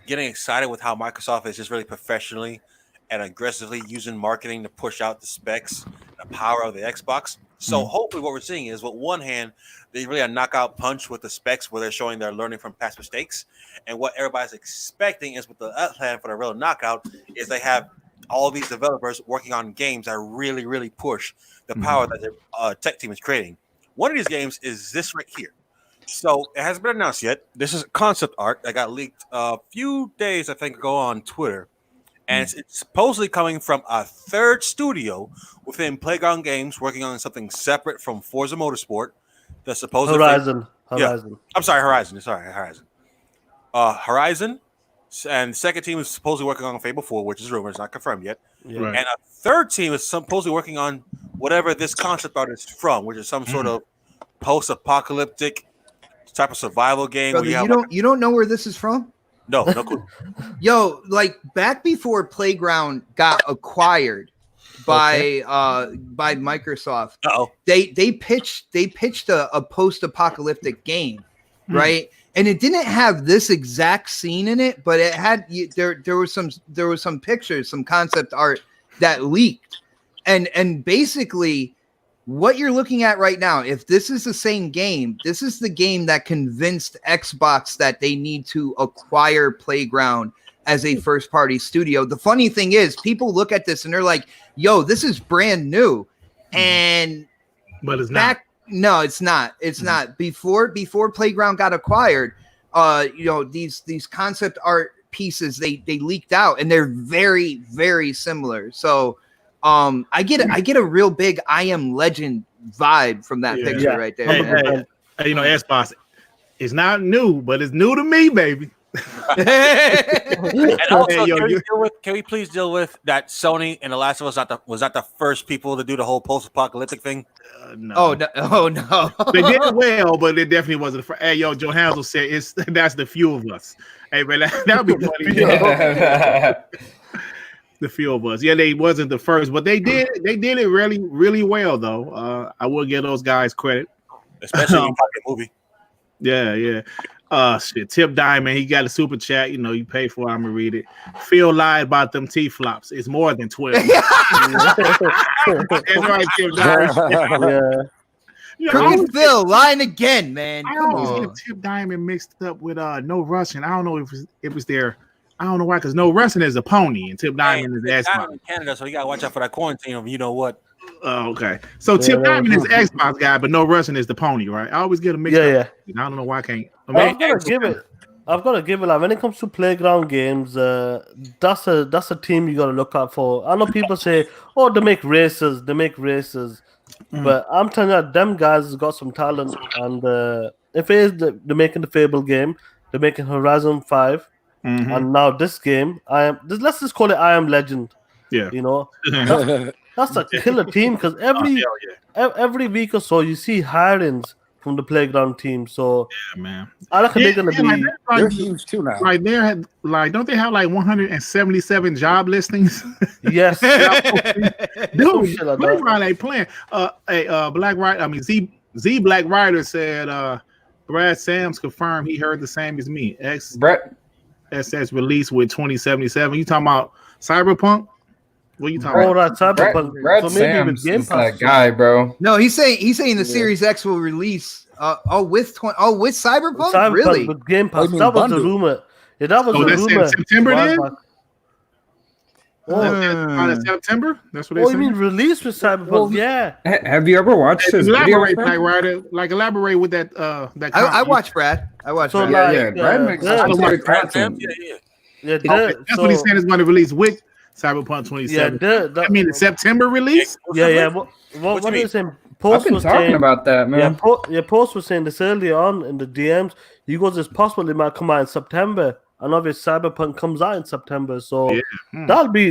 getting excited with how Microsoft is just really professionally and aggressively using marketing to push out the specs, the power of the Xbox. So hopefully what we're seeing is, with one hand, they really a knockout punch with the specs where they're showing they're learning from past mistakes. And what everybody's expecting is, with the other hand, for the real knockout, is they have all these developers working on games that really, really push the power that their tech team is creating. One of these games is this right here. So it hasn't been announced yet. This is concept art that got leaked a few days, I think, ago on Twitter. And it's supposedly coming from a third studio within Playground Games, working on something separate from Forza Motorsport. The supposed Horizon. I'm sorry, Horizon. Horizon. And the second team is supposedly working on Fable 4, which is rumored, it's not confirmed yet. Yeah. Right. And a third team is supposedly working on whatever this concept art is from, which is some sort of post-apocalyptic type of survival game. Brother, Where you don't know where this is from? no clue. Yo, like back before Playground got acquired by Microsoft, they pitched a post-apocalyptic game, right? And it didn't have this exact scene in it, but it had there was some pictures, some concept art that leaked, and basically what you're looking at right now, if this is the same game, this is the game that convinced Xbox that they need to acquire Playground as a first-party studio. The funny thing is, people look at this and they're like, yo, this is brand new. And but it's not. No, it's not. It's not. Before Playground got acquired, these concept art pieces they leaked out, and they're very, very similar. So I get a real big I Am Legend vibe from that picture right there. Hey, Xbox, it's not new, but it's new to me, baby. And also, can we please deal with that Sony and The Last of Us was not the first people to do the whole post-apocalyptic thing? No. Oh no. They did well, but it definitely wasn't. Hey, yo, Joe Hansel said that's the few of us. Hey, man, that would be funny. The few of us. Yeah, they wasn't the first, but they did it really, really well, though. I will give those guys credit. Especially in the movie. Yeah. Shit. Tip Diamond, he got a super chat. You pay for it. I'm gonna read it. Phil lied about them T-flops. It's more than 12. That's right, Tip Diamond. Crooked Phil lying again, man. I Come always on. get Tip Diamond mixed up with No Russian. I don't know if it was there. I don't know why, because No Russian is a pony and Tip Diamond is Xbox. In Canada, so you gotta watch out for that quarantine of you know what. Oh, okay. So Tip Diamond is the Xbox guy, but No Russian is the pony, right? I always get a mixed up. Yeah. I don't know why I can't. I've got to give it. Like, when it comes to Playground Games, that's a team you got to look out for. I know people say, "Oh, they make races," but I'm telling you, them guys got some talent. And if it is they're making the Fable game, they're making Horizon 5, and now this game, let's just call it I Am Legend. Yeah, that's a killer team, because every week or so you see hirings from the Playground team. So yeah, man, I reckon they're gonna be. They're huge too now. Like don't they have like 177 job listings? Yes, dude, Playground ain't playing. Black Rider. I mean, Z Black Rider said, Brad Sams confirmed he heard the same as me. Brett SS released with 2077. You talking about Cyberpunk? What are you talking about? Right, Cyberpunk. Brett So maybe Sams with Game is Pass. that guy, bro. No, he's saying the Series X will release with Cyberpunk? Really? With Game Pass. Oh, you mean That was the bundle? rumor. Yeah, that was the that's rumor. in September then? Mm. September? That's what they Oh, said. you mean release with Cyberpunk? Yeah. Have you ever watched his video? Elaborate, Black Rider. Like elaborate with that. I watched Brad. So, Brad. Brad makes some good content. Yeah, That's what he said is going to release with Cyberpunk 27. Yeah, I mean, the September release. yeah. What are you saying? I've Post been was talking saying, about that, man. Post was saying this earlier on in the DMs. He goes, it's possible it might come out in September, and obviously Cyberpunk comes out in September. So that'll be.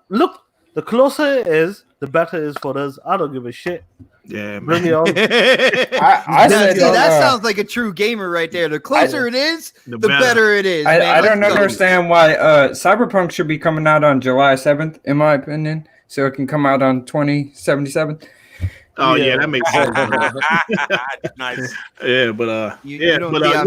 Look, the closer it is, the better it is for us. I don't give a shit. Yeah, man. Bring it on. I said that sounds like a true gamer right there. The closer it is, the better it is. I don't understand why Cyberpunk should be coming out on July 7th, in my opinion, so it can come out on 2077. Oh yeah, that makes sense. Nice. Yeah, but I'm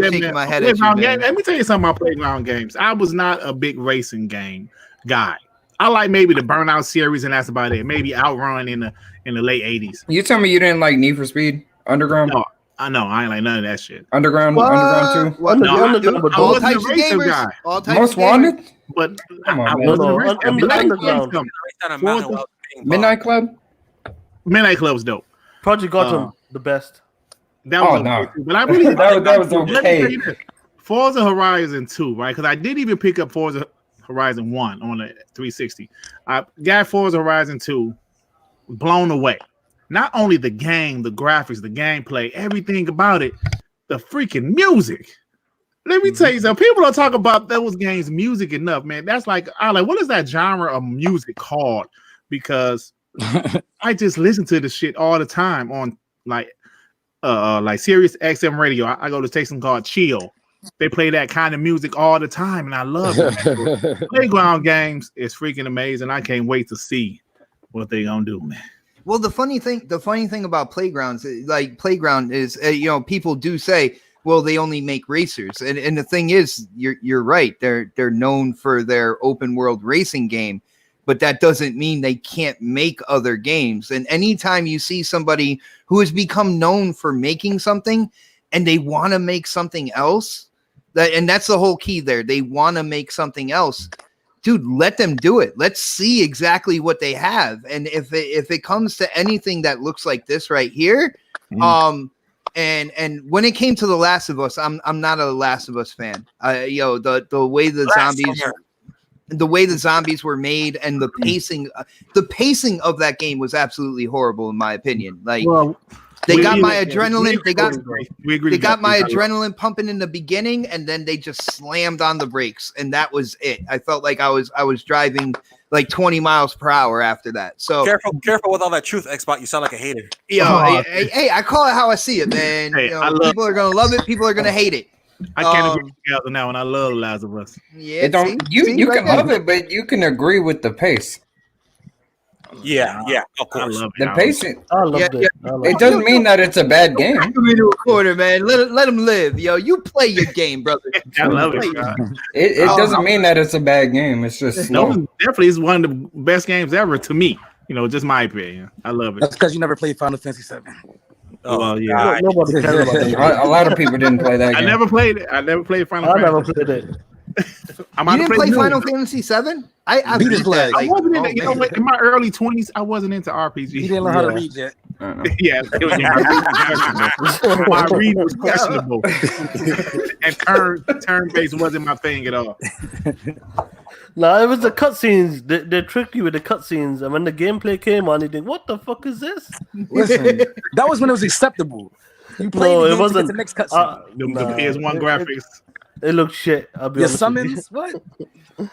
shaking my head at you, man. Let me tell you something about Playground Games. I was not a big racing game guy. I like maybe the Burnout series, and that's about it. Maybe Outrun in the late 80s. You tell me you didn't like Need for Speed Underground? No, I know I ain't like none of that shit. Underground 2? All types of gamers. All types Most of gamers. Wanted? But Come on, I man. wasn't a No, race guy. Underground. Midnight Club? Midnight Club was dope. Project Gotham, the best. That was no. okay too, but I really That was Let me okay. tell you this. Forza Horizon 2, right? Because I did even pick up Forza Horizon 1 on the 360. I got Forza Horizon 2, blown away. Not only the game, the graphics, the gameplay, everything about it, the freaking music. Let me tell you something. People don't talk about those games' music enough, man. That's like, what is that genre of music called? Because I just listen to this shit all the time on like Sirius XM radio. I go to a station called Chill. They play that kind of music all the time, and I love it. Playground games is freaking amazing. I can't wait to see what they gonna do, man. Well, the funny thing about Playgrounds, like Playground is, people do say, well, they only make racers, and the thing is, you're right. They're known for their open world racing game, but that doesn't mean they can't make other games. And anytime you see somebody who has become known for making something, and they want to make something else, and that's the whole key there. They want to make something else. Dude, let them do it. Let's see exactly what they have. And if it comes to anything that looks like this right here, and when it came to The Last of Us, I'm not a Last of Us fan. The way the zombies were made and the pacing of that game was absolutely horrible in my opinion. Like, they got my adrenaline. They got my adrenaline pumping in the beginning, and then they just slammed on the brakes, and that was it. I felt like I was driving like 20 miles per hour after that. So careful with all that truth, Xbox. You sound like a hater. Hey, I call it how I see it, man. People are gonna love it. People are gonna hate it. I can't agree together now, and I love Last of Us. Yeah, you can love it, but you can agree with the pace. Yeah, of course. I love The pacing. I loved it. It doesn't mean that it's a bad game. Come into a quarter, man. Let them live, yo. You play your game, brother. I love it. It doesn't mean that it's a bad game. It's just slow. No, definitely is one of the best games ever to me. Just my opinion. I love it. That's because you never played Final Fantasy VII. Well, yeah. Nobody cares about that. A lot of people didn't play that game. I never played it. I never played Final Fantasy. I never played it. You didn't play Final Fantasy VII? I Beat his leg. I wasn't in my early 20s. I wasn't into RPGs. He didn't learn how to read yet. Yeah, my reading was questionable, and turn-based wasn't my thing at all. No, it was the cutscenes. They tricked you with the cutscenes, and when the gameplay came on, you think, "What the fuck is this?" Listen, that was when it was acceptable. You played No, the it game wasn't. to get the next cutscene. The PS1 graphics. It looked shit. I'll be Your honest with you. summons, what?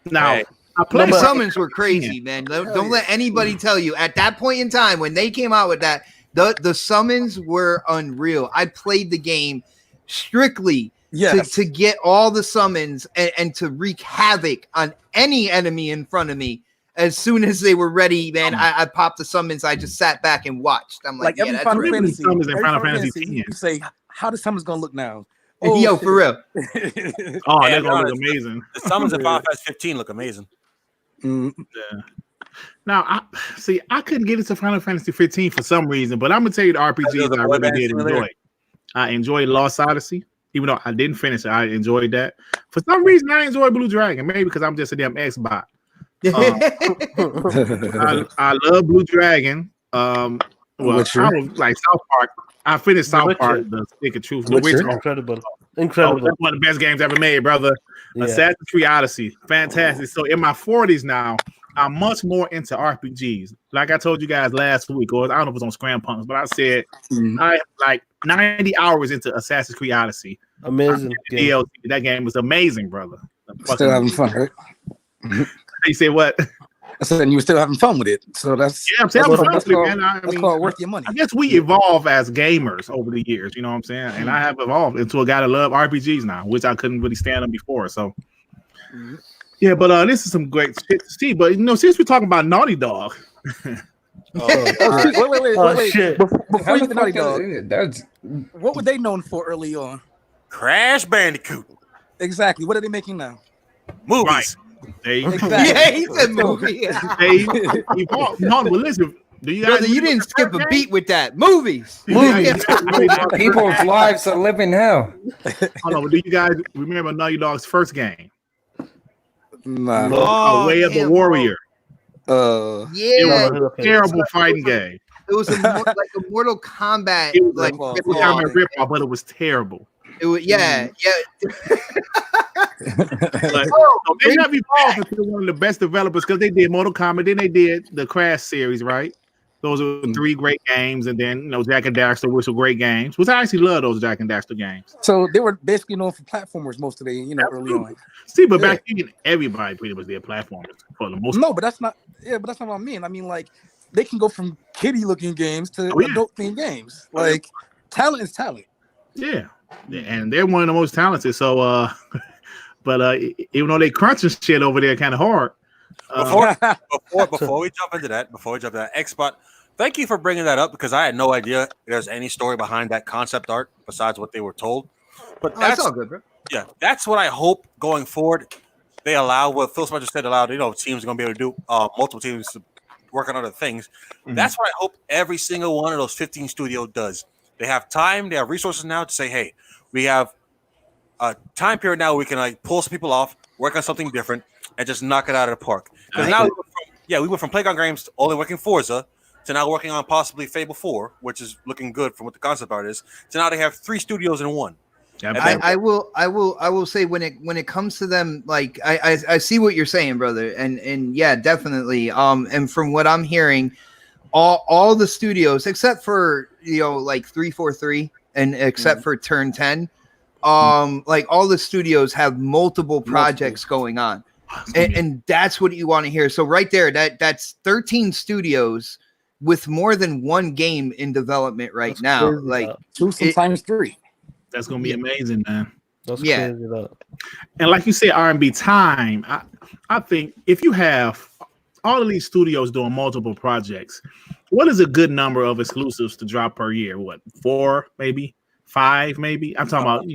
Now, Hey. I played The summons were crazy, man. Don't let anybody tell you. At that point in time, when they came out with that, the summons were unreal. I played the game strictly to get all the summons and to wreak havoc on any enemy in front of me. As soon as they were ready, man, I popped the summons. I just sat back and watched. I'm like, every that's Final really Fantasy. summons in Every Final Final Fantasy Fantasy, 10. you say, how the summons gonna look now? Yo, shit. for real. Oh, Hey, they're I'm gonna look honest. amazing. The summons in Final Fantasy 15 look amazing. Yeah. Now, I couldn't get into Final Fantasy 15 for some reason, but I'm gonna tell you the RPGs I really did enjoy. I enjoyed Lost Odyssey, even though I didn't finish it. I enjoyed that. For some reason, I enjoyed Blue Dragon. Maybe because I'm just a damn Xbot. I love Blue Dragon. Well, I was like South Park. I finished South Park, The Stick of Truth. The Witcher. Incredible. Oh, that's one of the best games ever made, brother. Yeah. Assassin's Creed Odyssey. Fantastic. So in my 40s now, I'm much more into RPGs. Like I told you guys last week, or I don't know if it was on Scram Punks, but I said I like 90 hours into Assassin's Creed Odyssey. Amazing. DLC. That game was amazing, brother. Still having fun, right? You say what? I said you were still having fun with it. So that's Yeah, I'm saying that's man. called worth your money. I guess we evolve as gamers over the years, you know what I'm saying? And I have evolved into a guy that love RPGs now, which I couldn't really stand them before. So yeah, but this is some great shit to see. But since we're talking about Naughty Dog, Wait. Shit. Before you get the Naughty Dog, That's what were they known for early on? Crash Bandicoot Exactly. What are they making now? movies. They Yeah, he said movie. evolved. No, but listen, do you guys Brother, you didn't skip a beat with that. Movies. People's lives are living hell. Hold on, but do you guys remember Naughty Dog's first game? Nah. Oh, Way of the damn, Warrior. Yeah, It was a terrible fighting game. it was like a Mortal Kombat. It was Like, like every time I rip off, but it was terrible. it was, yeah. Like, they have evolved into one of the best developers because they did Mortal Kombat, then they did the Crash series, right? Those are 3 great games, and then Jack and Daxter, which were great games. Which I actually love those Jack and Daxter games. So they were basically known for platformers most of the, early on. See, but back then, everybody pretty much did platformers for the most. No, but that's not. Yeah, but that's not what I mean. I mean, like, they can go from kiddie-looking games to adult-themed games. Like, talent is talent. Yeah, and they're one of the most talented. So, but even though they crunching shit over there kind of hard. Before we jump into that, Xbox, thank you for bringing that up because I had no idea there's any story behind that concept art besides what they were told. But that's all good, bro. Yeah, that's what I hope going forward. They allow what Phil Spencer said allowed. Teams are going to be able to do multiple teams to work on other things. Mm-hmm. That's what I hope every single one of those 15 studios does. They have time. They have resources now to say, hey, we have a time period now where we can pull some people off, work on something different, and just knock it out of the park. Because now we went from Playground Games to only working Forza to now working on possibly Fable 4, which is looking good from what the concept art is. So now they have 3 studios in one. I will say when it comes to them, like I see what you're saying, brother, and yeah, definitely. And from what I'm hearing, all the studios except for 343 and except for Turn 10, like all the studios have multiple projects going on. And that's what you want to hear. So right there, that's 13 studios with more than one game in development right now. Crazy, like 2 sometimes 3. That's gonna be amazing, man. That's crazy. And like you said, R&B time. I think if you have all of these studios doing multiple projects, what is a good number of exclusives to drop per year? What, 4, maybe 5, maybe? I'm talking about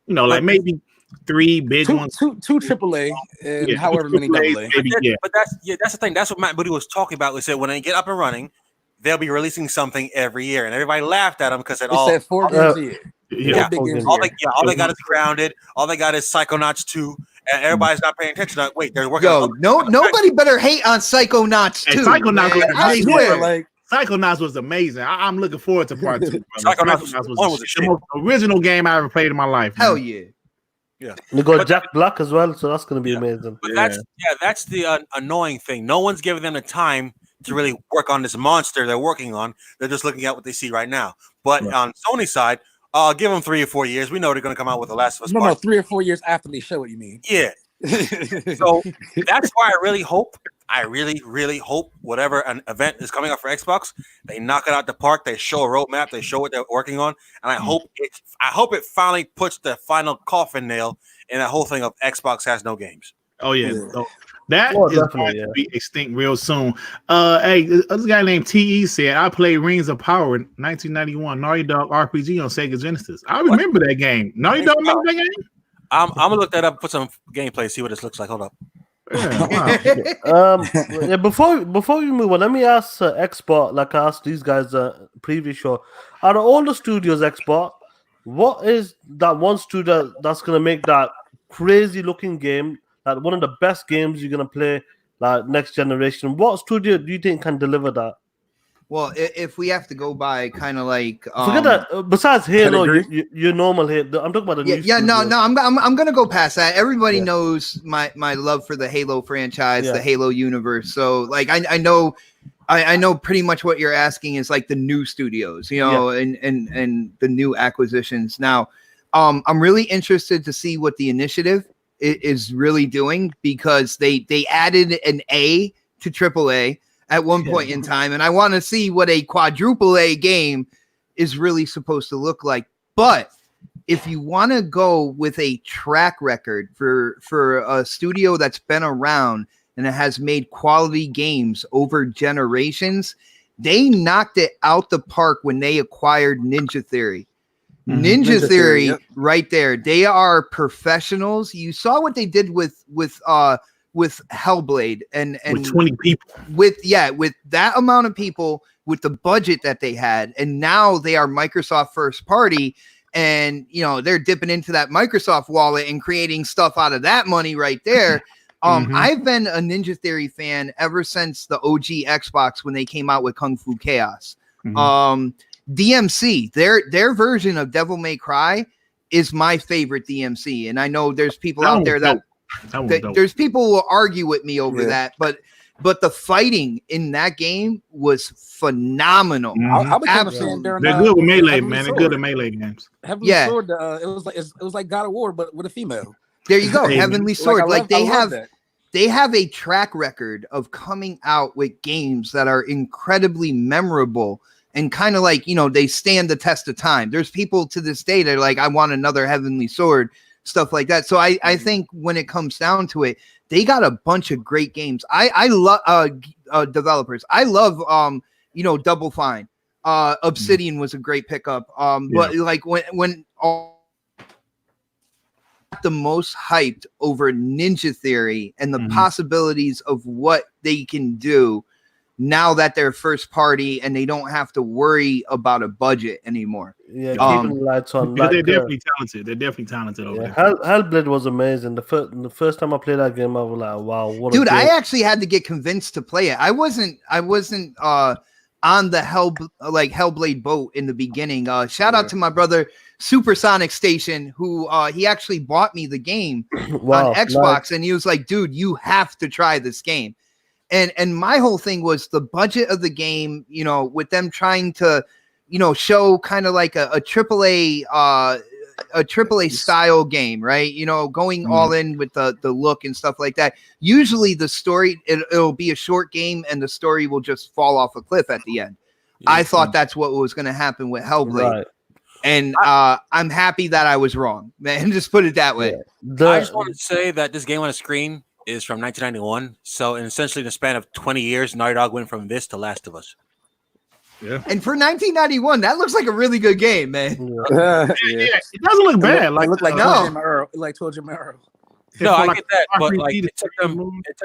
like maybe 3 big ones, 2 AAA, and however many AA. But that's the thing. That's what Matt Booty was talking about. He said when they get up and running, they'll be releasing something every year, and everybody laughed at him because it all said 4 games a year. All they got is Grounded. All they got is Psychonauts 2, and everybody's not paying attention. Like, wait, they're working. Nobody better hate on Psychonauts 2. Psychonauts was amazing. I'm looking forward to part 2. Psychonauts was the most original game I ever played in my life. Hell yeah. Yeah, we got Jack Black as well, so that's going to be amazing. But that's the annoying thing. No one's giving them the time to really work on this monster they're working on. They're just looking at what they see right now. But on Sony's side, give them 3 or 4 years. We know they're going to come out with The Last of Us. No, 3 or 4 years after they show what you mean. Yeah. So that's why I really hope whatever an event is coming up for Xbox, they knock it out the park. They show a roadmap. They show what they're working on, and I hope it finally puts the final coffin nail in that whole thing of Xbox has no games. Oh yeah, so that is going to be extinct real soon. Hey, this guy named TE said I played Rings of Power in 1991 Naughty Dog RPG on Sega Genesis. I remember that game. Naughty Dog remember that game? I'm gonna look that up, put some gameplay, see what this looks like. Hold up. Before we move on, let me ask Xbox, like I asked these guys previous show. Out of all the studios, Xbox, what is that one studio that's gonna make that crazy looking game, like one of the best games you're gonna play, like next generation? What studio do you think can deliver that? Well, if we have to go by kind of like forget that. Besides Halo, your normal Halo. I'm talking about the new studio. No. I'm gonna go past that. Everybody knows my love for the Halo franchise, the Halo universe. So like I know pretty much what you're asking is like the new studios, and the new acquisitions. Now, I'm really interested to see what the initiative is really doing because they added an A to AAA at one point in time, and I want to see what a quadruple A game is really supposed to look like. But if you want to go with a track record for a studio that's been around and it has made quality games over generations, they knocked it out the park when they acquired Ninja Theory. Ninja Theory, right there. They are professionals. You saw what they did with with Hellblade and with 20 people. with that amount of people, with the budget that they had, and now they are Microsoft first party, and they're dipping into that Microsoft wallet and creating stuff out of that money right there. I've been a Ninja Theory fan ever since the OG Xbox when they came out with Kung Fu Chaos. DMC, their version of Devil May Cry is my favorite DMC, and I know there's people out there that there's people who will argue with me over that, but the fighting in that game was phenomenal. I became a fan during. They're good with melee, man. They're good at melee games. Heavenly Sword, it was like God of War, but with a female. There you go, Heavenly Sword. They have a track record of coming out with games that are incredibly memorable and kind of like, they stand the test of time. There's people to this day that are like, I want another Heavenly Sword, stuff like that. So I think when it comes down to it, they got a bunch of great games. I love developers. I love Double Fine. Obsidian was a great pickup. But like when the most hyped over Ninja Theory and the possibilities of what they can do now that they're first party and they don't have to worry about a budget anymore. Yeah, keeping the lights on. They're definitely talented. They're definitely talented over there. Hellblade was amazing. The first time I played that game, I was like, wow, what dude, I actually had to get convinced to play it. I wasn't on the Hellblade boat in the beginning. Shout out to my brother Supersonic Station, who he actually bought me the game on Xbox, and he was like, dude, you have to try this game. And my whole thing was the budget of the game, with them trying to, show kind of like a AAA style game, right? Going all in with the look and stuff like that. Usually the story, it'll be a short game and the story will just fall off a cliff at the end. I thought that's what was going to happen with Hellblade. Right. And I'm happy that I was wrong, man. Just put it that way. I just wanted to say that this game on the screen is from 1991. So essentially in the span of 20 years, Naughty Dog went from this to Last of Us. Yeah. And for 1991, that looks like a really good game, man. It doesn't look bad. It looked like Toe Jim Arrow. No, I get that, but like it took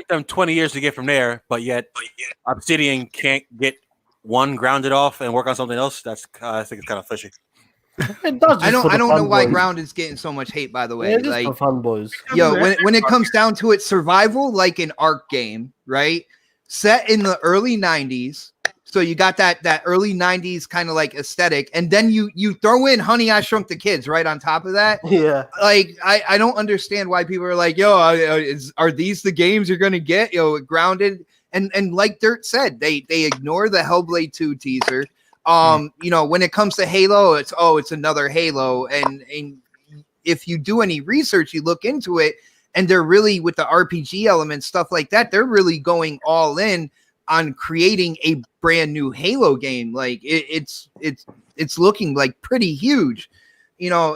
them 20 years to get from there, but yet Obsidian can't get one grounded off and work on something else. That's I think it's kind of fishy. I don't know why Ground is getting so much hate, by the way. Yeah, like fun boys. Yo, when it comes down to it, survival like an Ark game, right? Set in the early 90s. So you got that early 90s kind of like aesthetic, and then you throw in Honey, I Shrunk the Kids right on top of that. Yeah. Like I don't understand why people are like, yo, are these the games you're gonna get? Grounded. And like Dirt said, they ignore the Hellblade 2 teaser. When it comes to Halo, it's another Halo, and if you do any research, you look into it, and they're really with the RPG elements, stuff like that, they're really going all in on creating a brand new Halo game. Like it's looking like pretty huge,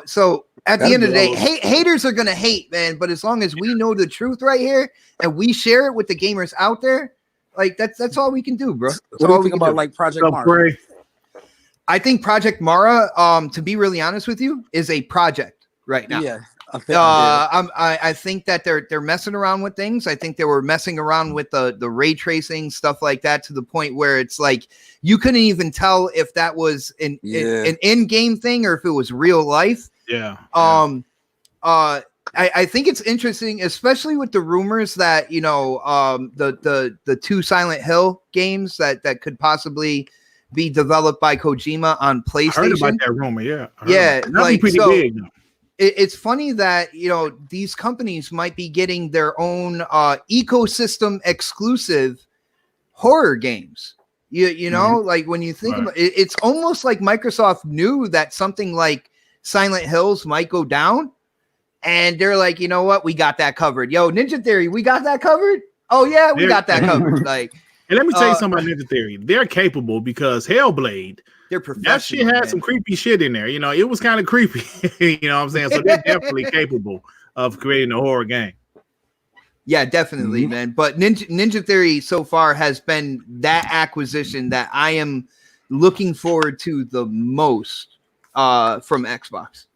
so at the end of the day, haters are gonna hate, man, but as long as we know the truth right here and we share it with the gamers out there, like that's all we can do, bro. What do you think about like Project Mara? I think Project Mara, to be really honest with you, is a project right now. Yeah. I think that they're messing around with things. I think they were messing around with the ray tracing, stuff like that, to the point where it's like you couldn't even tell if that was an in-game thing or if it was real life. Yeah. I think it's interesting, especially with the rumors that the two Silent Hill games that could possibly be developed by Kojima on PlayStation. I heard about that rumor, yeah. Yeah, like pretty big. It's funny that these companies might be getting their own ecosystem exclusive horror games. Like when you think about it, it's almost like Microsoft knew that something like Silent Hills might go down, and they're like, you know what, we got that covered. Yo, Ninja Theory, we got that covered. Oh yeah, we got that covered. Like. And let me tell you something about Ninja Theory. They're capable because Hellblade, they're professional. That shit had some creepy shit in there. It was kind of creepy. You know what I'm saying? So they're definitely capable of creating a horror game. Yeah, definitely, man. But Ninja Theory so far has been that acquisition that I am looking forward to the most from Xbox.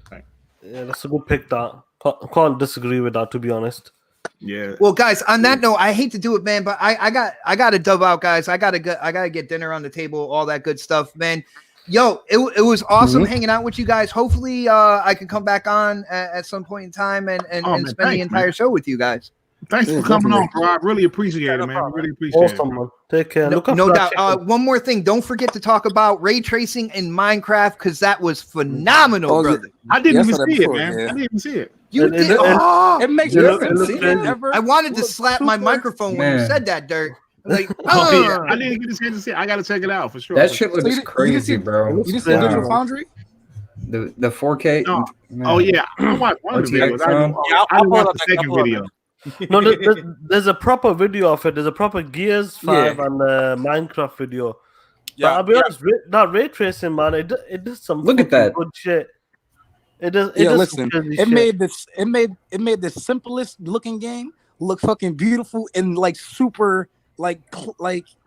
Right. Yeah, that's a good pick. That I can't disagree with that, to be honest. Yeah. Well, guys, on that note, I hate to do it, man, but I got to dub out, guys. I gotta get dinner on the table, all that good stuff, man. Yo, it was awesome hanging out with you guys. Hopefully, I can come back on at some point in time and spend the entire show with you guys. Thanks for coming on, bro. I really appreciate it, man. I really appreciate it. Man. Take care. No doubt. One more thing. Don't forget to talk about ray tracing in Minecraft because that was phenomenal, brother. I didn't even see it, man. I didn't even see it. You did. It makes difference. I wanted to slap my microphone when you said that, Dirt. Like, yeah. I didn't get a chance to see it. I got to check it out for sure. That shit looks crazy, bro. You just said Digital Foundry? The 4K. No. Oh yeah, I watched one of the videos. I didn't watch the second video. No, there's a proper video of it. There's a proper Gears 5 and Minecraft video. Yeah, but I'll be honest, that ray tracing, man, it does some look at that good shit. It does. Listen, it made the simplest looking game look fucking beautiful and like super like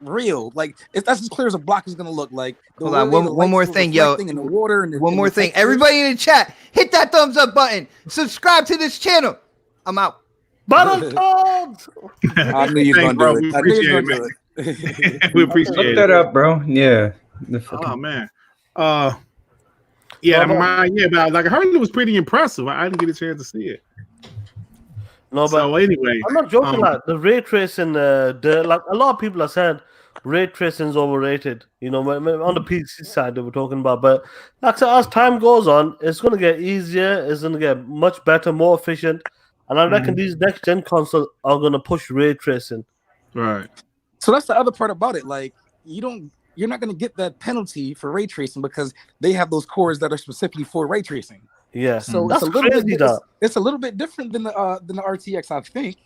real. Like that's as clear as a block is gonna look. Like hold on, one more thing, yo. In the water and one more thing, everybody in the chat, hit that thumbs up button. Subscribe to this channel. I'm out. Battletoads! I knew you were gonna do it. I knew you were gonna do it. We appreciate it. Look that up, bro. Yeah. Oh man. Yeah, but like I heard it was pretty impressive. I didn't get a chance to see it. No, but so anyway, I'm not joking. Like the ray tracing, like a lot of people have said, ray tracing is overrated. You know, on the PC side that we're talking about. But like so as time goes on, it's going to get easier. It's going to get much better, more efficient. And I reckon these next gen consoles are going to push ray tracing. Right. So that's the other part about it. Like you're not going to get that penalty for ray tracing because they have those cores that are specifically for ray tracing. Yeah, so that's it's a little crazy. It's a little bit different than the RTX. I think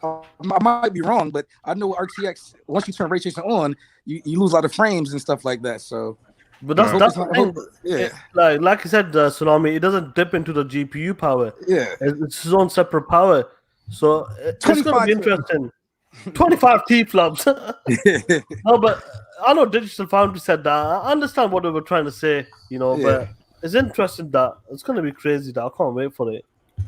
I might be wrong, but I know RTX. Once you turn ray tracing on, you lose a lot of frames and stuff like that. So, but that's like you said, Tsunami. It doesn't dip into the GPU power. Yeah, it's its own separate power. So it's going to be interesting. 25 T-flops. No, but I know Digital Foundry said that. I understand what they were trying to say, you know, but it's interesting that it's going to be crazy. That I can't wait for it.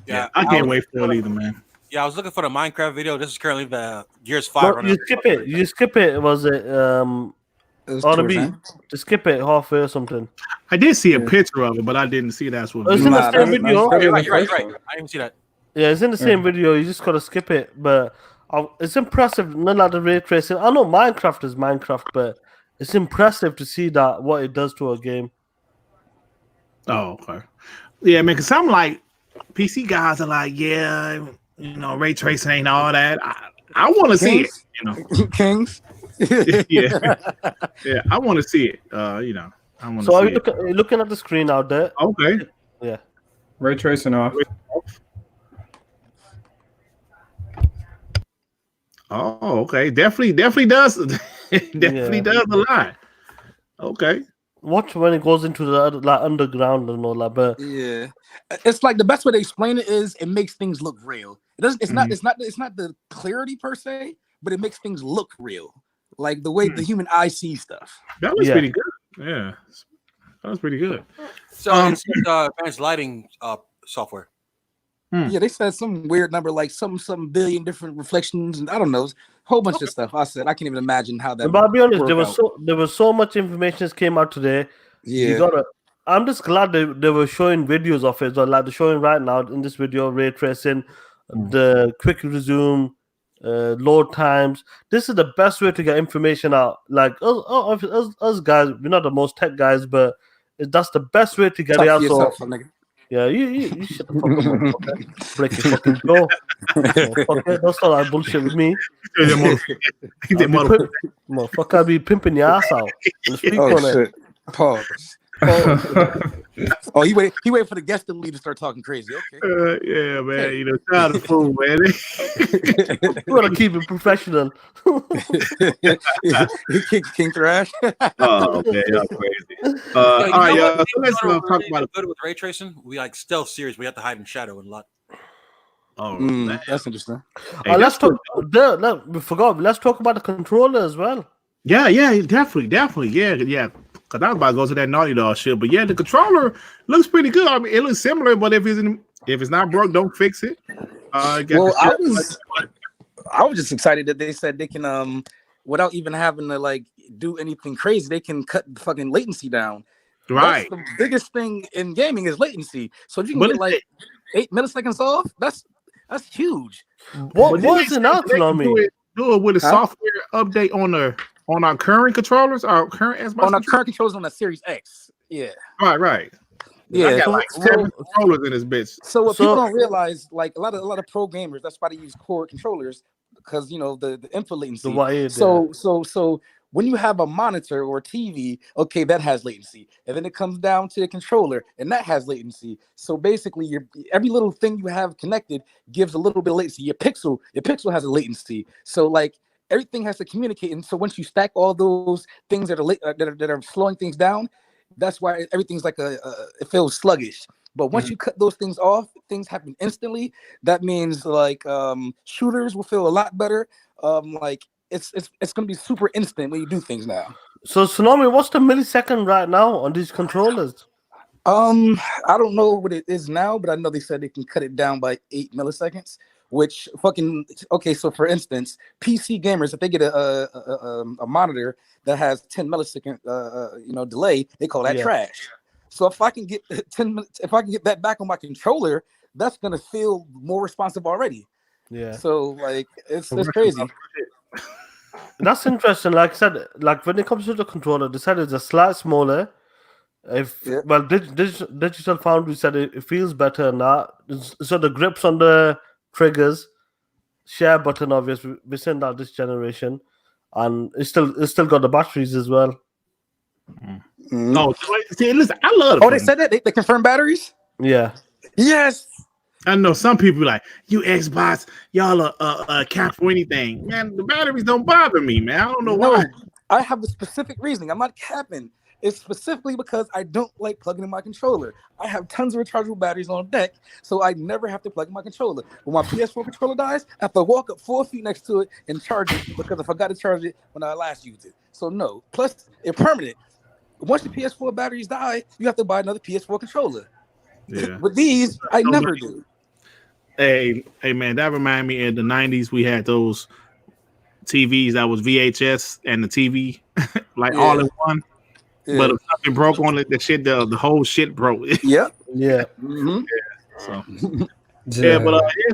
Yeah, I can't wait for it either, man. Yeah, I was looking for the Minecraft video. This is currently the Gears 5. No, you skip it. You skip it. Was it RB? Just skip it halfway or something. I did see a picture of it, but I didn't see that's what. It's in the same video. You're right. I didn't see that. Yeah, it's in the same video. You just gotta skip it, but it's impressive. Not like the ray tracing. I know Minecraft is Minecraft, but it's impressive to see that what it does to a game. Oh, okay. Yeah, man. Cause I'm like, PC guys are like, yeah, you know, ray tracing ain't all that. I want to see it. You know, Kings. yeah. I want to see it. You know, I want to. So are you looking at the screen out there? Okay. Yeah. Ray tracing off. Oh, okay. Definitely does. Definitely does a lot. Okay. Watch when it goes into the like underground and all that, but yeah, it's like the best way to explain it is it makes things look real. It doesn't. It's not. It's not the clarity per se, but it makes things look real, like the way the human eye sees stuff. That was pretty good. Yeah, that was pretty good. So it's advanced lighting software. Yeah, they said some weird number, like some billion different reflections, and I don't know, a whole bunch of stuff. I said I can't even imagine how that. But I'll be honest, there was so much information that came out today. Yeah, I'm just glad they were showing videos of it. So like they're showing right now in this video, ray tracing, the quick resume, load times. This is the best way to get information out. Like us guys, we're not the most tech guys, but that's the best way to get it out. Yeah, you shut the fuck up, motherfucker. Break your fucking jaw. That's all that bullshit with me. Motherfucker, I be pimping your ass out. Shit. Pause. Oh, he wait for the guest to leave to start talking crazy. Okay. Yeah, man. You know, try the fool, man. We gotta keep it professional. King Thrash. Oh man, y'all crazy. All right, y'all. So let's talk about it. Good with ray tracing. We like stealth series. We have to hide in shadow and lot. Oh, that's interesting. Hey, let's talk. We forgot. Let's talk about the controller as well. Yeah, definitely. Yeah. Cause I was about to go to that Naughty Dog shit, but yeah, the controller looks pretty good. I mean, it looks similar, but if it's not broke, don't fix it. Well, I was just excited that they said they can without even having to like do anything crazy, they can cut the fucking latency down. Right. That's the biggest thing in gaming is latency. So if you can get like 8 milliseconds off, that's huge. What was it now, Konami? Do it with a software update on our current controllers, our current Xbox on our current controllers on the Series X. Yeah. Right. Yeah. I got like 7 controllers in this bitch. So what people don't realize, like a lot of pro gamers, that's why they use core controllers because the input latency. So when you have a monitor or a TV, okay, that has latency, and then it comes down to the controller, and that has latency. So basically, every little thing you have connected gives a little bit of latency. Your pixel has a latency. So like everything has to communicate, and so once you stack all those things that are slowing things down, that's why everything's like it feels sluggish. But once you cut those things off, things happen instantly. That means like shooters will feel a lot better. Like it's gonna be super instant when you do things now. So Tsunami, what's the millisecond right now on these controllers? I don't know what it is now, but I know they said they can cut it down by 8 milliseconds. Which fucking okay. So for instance, PC gamers, if they get a monitor that has 10 millisecond delay, they call that trash. So if I can get if I can get that back on my controller, that's gonna feel more responsive already. Yeah. So like it's crazy. That's interesting. Like I said, like when it comes to the controller, they said it's a slight smaller. Digital Foundry said it feels better than that. So the grips on the triggers, share button, obviously we're seeing that this generation, and it's still got the batteries as well. No, see, listen, I love. Oh, they said that they confirmed batteries. Yeah. Yes. I know some people like you Xbox, y'all are cap for anything. Man, the batteries don't bother me, man. I don't know why. I have a specific reasoning. I'm not capping. It's specifically because I don't like plugging in my controller. I have tons of rechargeable batteries on deck, so I never have to plug in my controller. When my PS4 controller dies, I have to walk up 4 feet next to it and charge it because I forgot to charge it when I last used it. So no. Plus, it's permanent. Once the PS4 batteries die, you have to buy another PS4 controller. Yeah. With these, I never do. Hey, man, that reminded me in the 90s, we had those TVs that was VHS and the TV, all in one. Yeah. But if something broke on it, the whole shit broke. Yeah. Mm-hmm. So but there's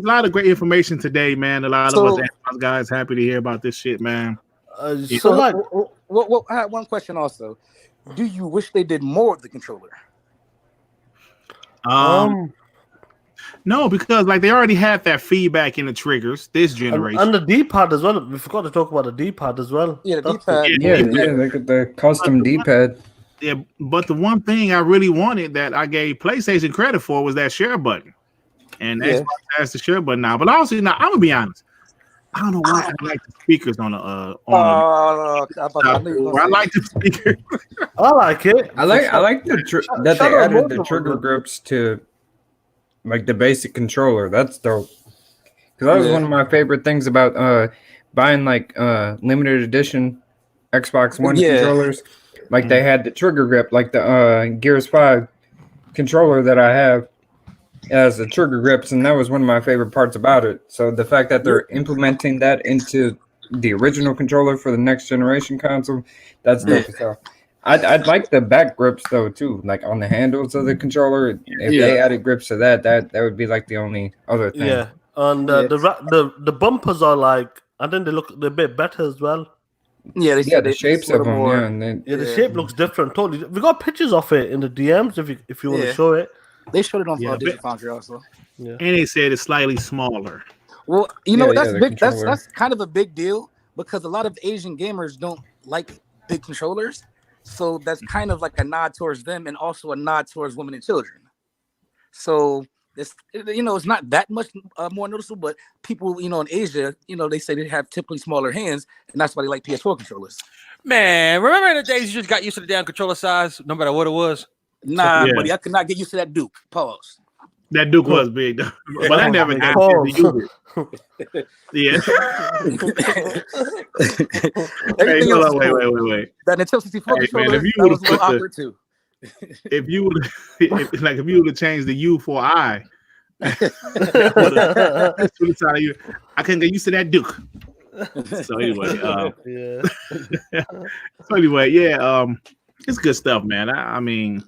a lot of great information today, man. A lot of us guys happy to hear about this shit, man. I had one question also. Do you wish they did more of the controller? No, because like they already had that feedback in the triggers this generation. And the D-pad as well. We forgot to talk about the D-pad as well. Yeah, the D-pad. They got the custom D-pad. Yeah, but the one thing I really wanted that I gave PlayStation credit for was that share button. And Xbox has the share button now. But also, now I'm gonna be honest. I don't know why I like the speakers on the I like the speakers. I like it. I like that they added the trigger grips to like the basic controller. That's dope. Because that was one of my favorite things about buying like limited edition Xbox One controllers. Like they had the trigger grip, like the Gears 5 controller that I have as the trigger grips, and that was one of my favorite parts about it. So the fact that they're implementing that into the original controller for the next generation console, that's dope as hell. I'd like the back grips though too, like on the handles of the controller. If they added grips to that would be like the only other thing. Yeah, and the bumpers are like, I think they look a bit better as well. Yeah, the shapes of them. The shape looks different totally. We got pictures of it in the DMs if you want to show it. They showed it on Digital Foundry also. Yeah. And they said it's slightly smaller. Well, you know that's big. That's kind of a big deal because a lot of Asian gamers don't like big controllers. So that's kind of like a nod towards them and also a nod towards women and children. So it's it's not that much more noticeable, but people in Asia, they say they have typically smaller hands, and that's why they like PS4 controllers. Man, remember the days you just got used to the damn controller size, no matter what it was? Nah, buddy, I could not get used to that Duke. Pause. That Duke was big, though. But I never got to use it. Yeah. Everything else wait. That Nintendo 64 controller, that was a little awkward too. If you would have changed the U for I, That's what it's out of you. I couldn't get used to that Duke. So anyway, it's good stuff, man. I mean,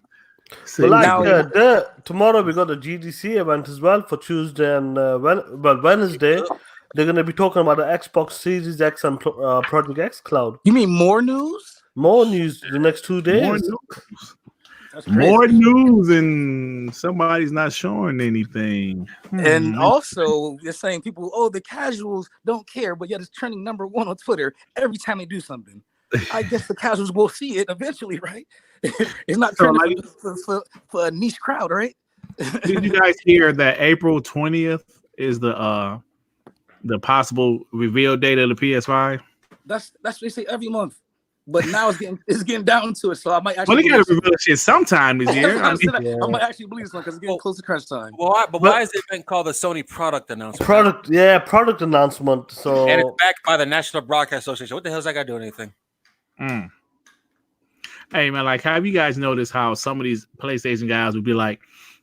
But like Now- tomorrow we got a GDC event as well for Tuesday and Wednesday. They're going to be talking about the Xbox Series X and Project X Cloud. You mean more news? More news the next 2 days. More news, and somebody's not showing anything. And also, they're saying people, the casuals don't care, but yet it's trending #1 on Twitter every time they do something. I guess the casuals will see it eventually, right? It's not trending for a niche crowd, right? Did you guys hear that April 20th is the possible reveal date of the PS5? That's what they say every month. But now it's getting down to it, so I might actually. Well, they gotta reveal shit sometime this year. I might actually believe this one because it's getting close to crunch time. Well, why is it been called the Sony product announcement? Product announcement. So and it's backed by the National Broadcast Association. What the hell is that guy doing anything? Hey man, like, have you guys noticed how some of these PlayStation guys would be like,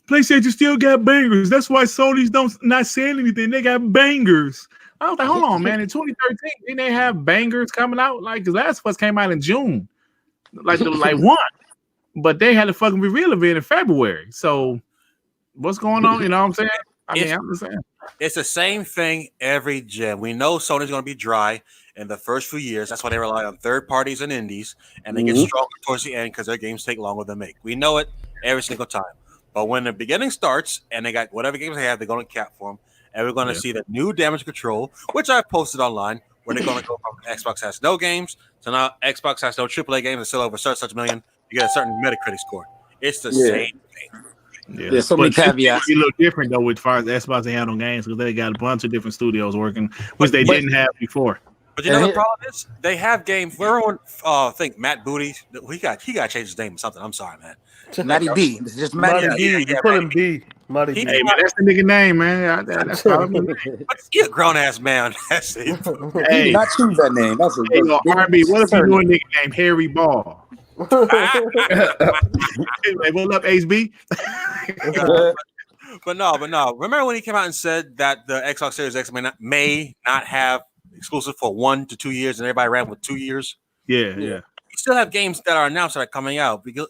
PlayStation still got bangers. That's why Sony's not saying anything. They got bangers. I was like, hold on, man. In 2013, didn't they have bangers coming out? Like, because Last of Us came out in June, like one, but they had a fucking reveal event in February. So, what's going on? You know what I'm saying? I'm just saying. It's the same thing every gen. We know Sony's going to be dry in the first few years. That's why they rely on third parties and indies, and they get stronger towards the end because their games take longer to make. We know it every single time. But when the beginning starts and they got whatever games they have, they're going to cap for them. And we're going to see the new damage control, which I posted online, where they're going to go from Xbox has no games to now Xbox has no AAA games and still over such million. You get a certain Metacritic score. It's the same thing. Yeah, there's so many caveats. It's a little different though, as far as Xbox they had on games, because they got a bunch of different studios working, which they didn't have before. But you know the problem is they have games. Everyone think Matt Booty. He got to change his name or something. I'm sorry, man. Matty B. It's just Matty B. You call him B. Matty B. Hey man, that's the nigga name, man. That's probably He's a grown ass man. That's it. Hey, not choose that name. That's RB. What if you knew a nigga named Harry Ball? Hey, what up, Ace B? But no. Remember when he came out and said that the Xbox Series X may not have exclusive for 1 to 2 years, and everybody ran with 2 years? Yeah. You still have games that are announced that are coming out. Because,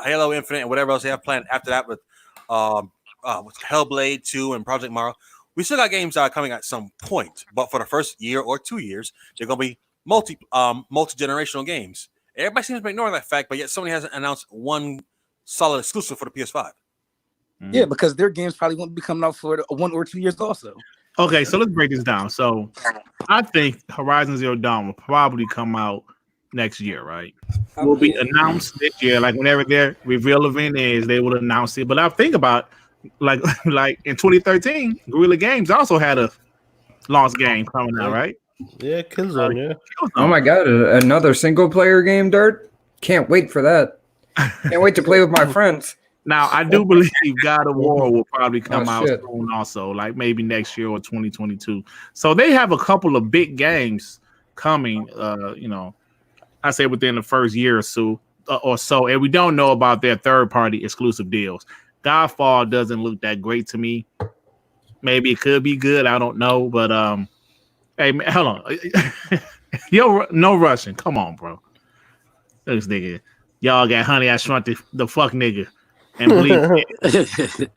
Halo Infinite and whatever else they have planned after that with Hellblade 2 and Project Morrow. We still got games that are coming at some point, but for the first year or 2 years, they're going to be multi-generational games. Everybody seems to be ignoring that fact, but yet Sony hasn't announced one solid exclusive for the PS5. Yeah, because their games probably won't be coming out for 1 or 2 years also. Okay, so let's break this down. So I think Horizon Zero Dawn will probably come out next year, right? Will be announced this year, like whenever their reveal event is, they will announce it. But I think about like in 2013, Guerrilla Games also had a launch game coming out, right? Yeah, Killzone, yeah. Oh my god, another single player game, Dirt. Can't wait for that. Can't wait to play with my friends. Now, I do believe God of War will probably come out shit. soon also, like maybe next year or 2022. So they have a couple of big games coming, I say within the first year or so, and we don't know about their third-party exclusive deals. Godfall doesn't look that great to me. Maybe it could be good. I don't know, but hey, man, hold on. Yo, no rushing. Come on, bro. This nigga. Y'all got Honey, I Shrunk the fuck nigga. And believe it.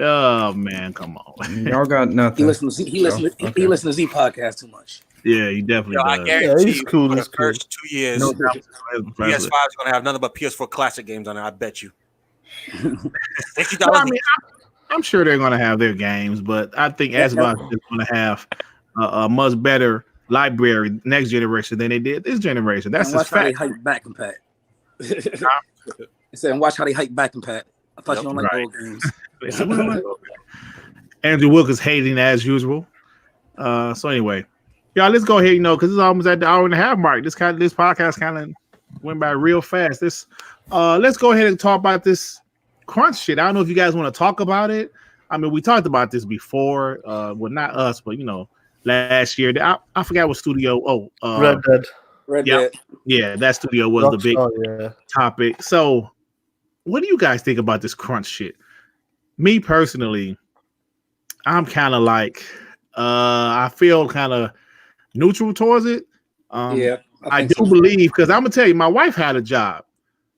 Oh man, come on. Y'all got nothing. He listens to Z podcast too much. Yeah, he definitely does. I guarantee he's cool. for He's the first 2 years, No, PS5 is going to have nothing but PS4 classic games on it. I bet you. I mean, I'm sure they're going to have their games, but I think Xbox is going to have a much better library next generation than they did this generation. That's a fact. They hype back and pat. I said, and watch how they hype back and pat. I thought you don't like old games. Andrew Wilkins hating as usual. So anyway, y'all, let's go ahead. Because it's almost at the hour and a half mark. This podcast kind of went by real fast. Let's go ahead and talk about this crunch shit. I don't know if you guys want to talk about it. I mean, we talked about this before. Well, not us, but last year. I forgot what studio. Red Dead. Red Dead. Yeah, that studio was the big topic. So, what do you guys think about this crunch shit? me personally, I'm kind of like, I feel kind of neutral towards it. Yeah, I think do so. believe, because I'm gonna tell you, my wife had a job.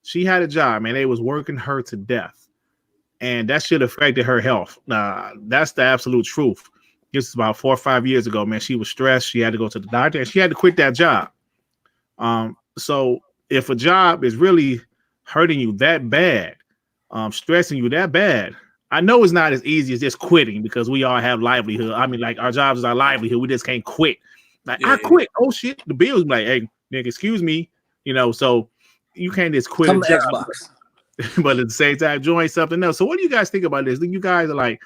She had a job, and they was working her to death, and that shit affected her health. Nah, that's the absolute truth. This is about 4 or 5 years ago, man. She was stressed. She had to go to the doctor, and she had to quit that job. So if a job is really hurting you that bad, stressing you that bad, I know it's not as easy as just quitting, because we all have livelihood. I mean, like, our jobs is our livelihood. We just can't quit. Like, I quit. Oh shit, the bills be like, hey, nigga, excuse me. So you can't just quit Come a to job. Xbox. But at the same time, join something else. So what do you guys think about this? You guys are like,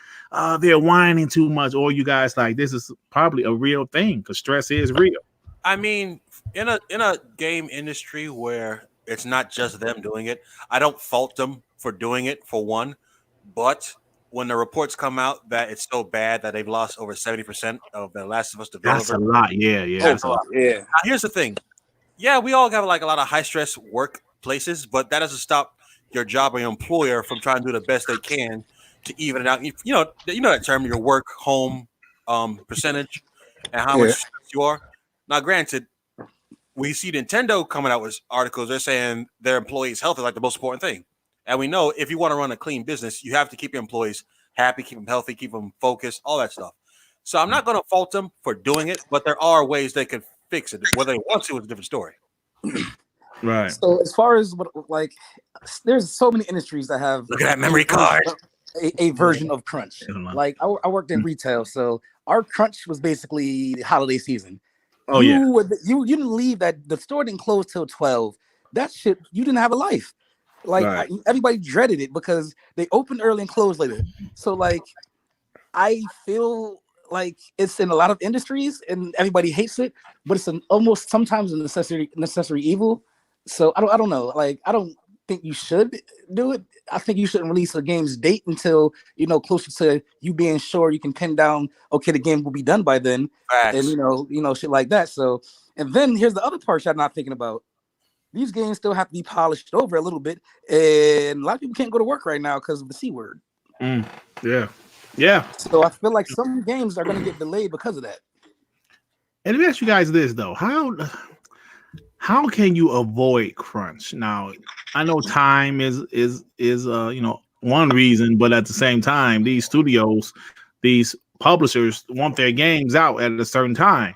they're whining too much, or you guys like, this is probably a real thing, because stress is real. I mean, in a game industry where it's not just them doing it, I don't fault them for doing it, for one. But when the reports come out that it's so bad that they've lost over 70% of the Last of Us That's developers, a lot. Yeah, that's a lot. Yeah. now, here's the thing. Yeah, we all have like a lot of high stress workplaces, but that doesn't stop your job or your employer from trying to do the best they can to even it out. You know that term, your work home percentage, and how much stress you are. Now, granted, we see Nintendo coming out with articles. They're saying their employees' health is like the most important thing, and we know if you want to run a clean business, you have to keep your employees happy, keep them healthy, keep them focused, all that stuff. So I'm not going to fault them for doing it, but there are ways they can fix it. Whether they want to is a different story. Right. So as far as there's so many industries that have Look at that memory card. A version of crunch. Like I worked in retail, so our crunch was basically the holiday season. Oh, you didn't leave that the store didn't close till 12. That shit, you didn't have a life. Like Right. everybody dreaded it because they opened early and closed later. So like I feel like it's in a lot of industries and everybody hates it, but it's almost sometimes a necessary evil. So I don't know. Like I don't think you should do it. I think you shouldn't release a game's date until closer to you being sure you can pin down. Okay, the game will be done by then, Facts. and shit like that. So, and then here's the other part you're not thinking about. These games still have to be polished over a little bit, and a lot of people can't go to work right now because of the C word. Yeah. So I feel like some games are going to get delayed because of that. And let me ask you guys this though: how can you avoid crunch? Now, I know time is one reason, but at the same time, these studios, these publishers want their games out at a certain time.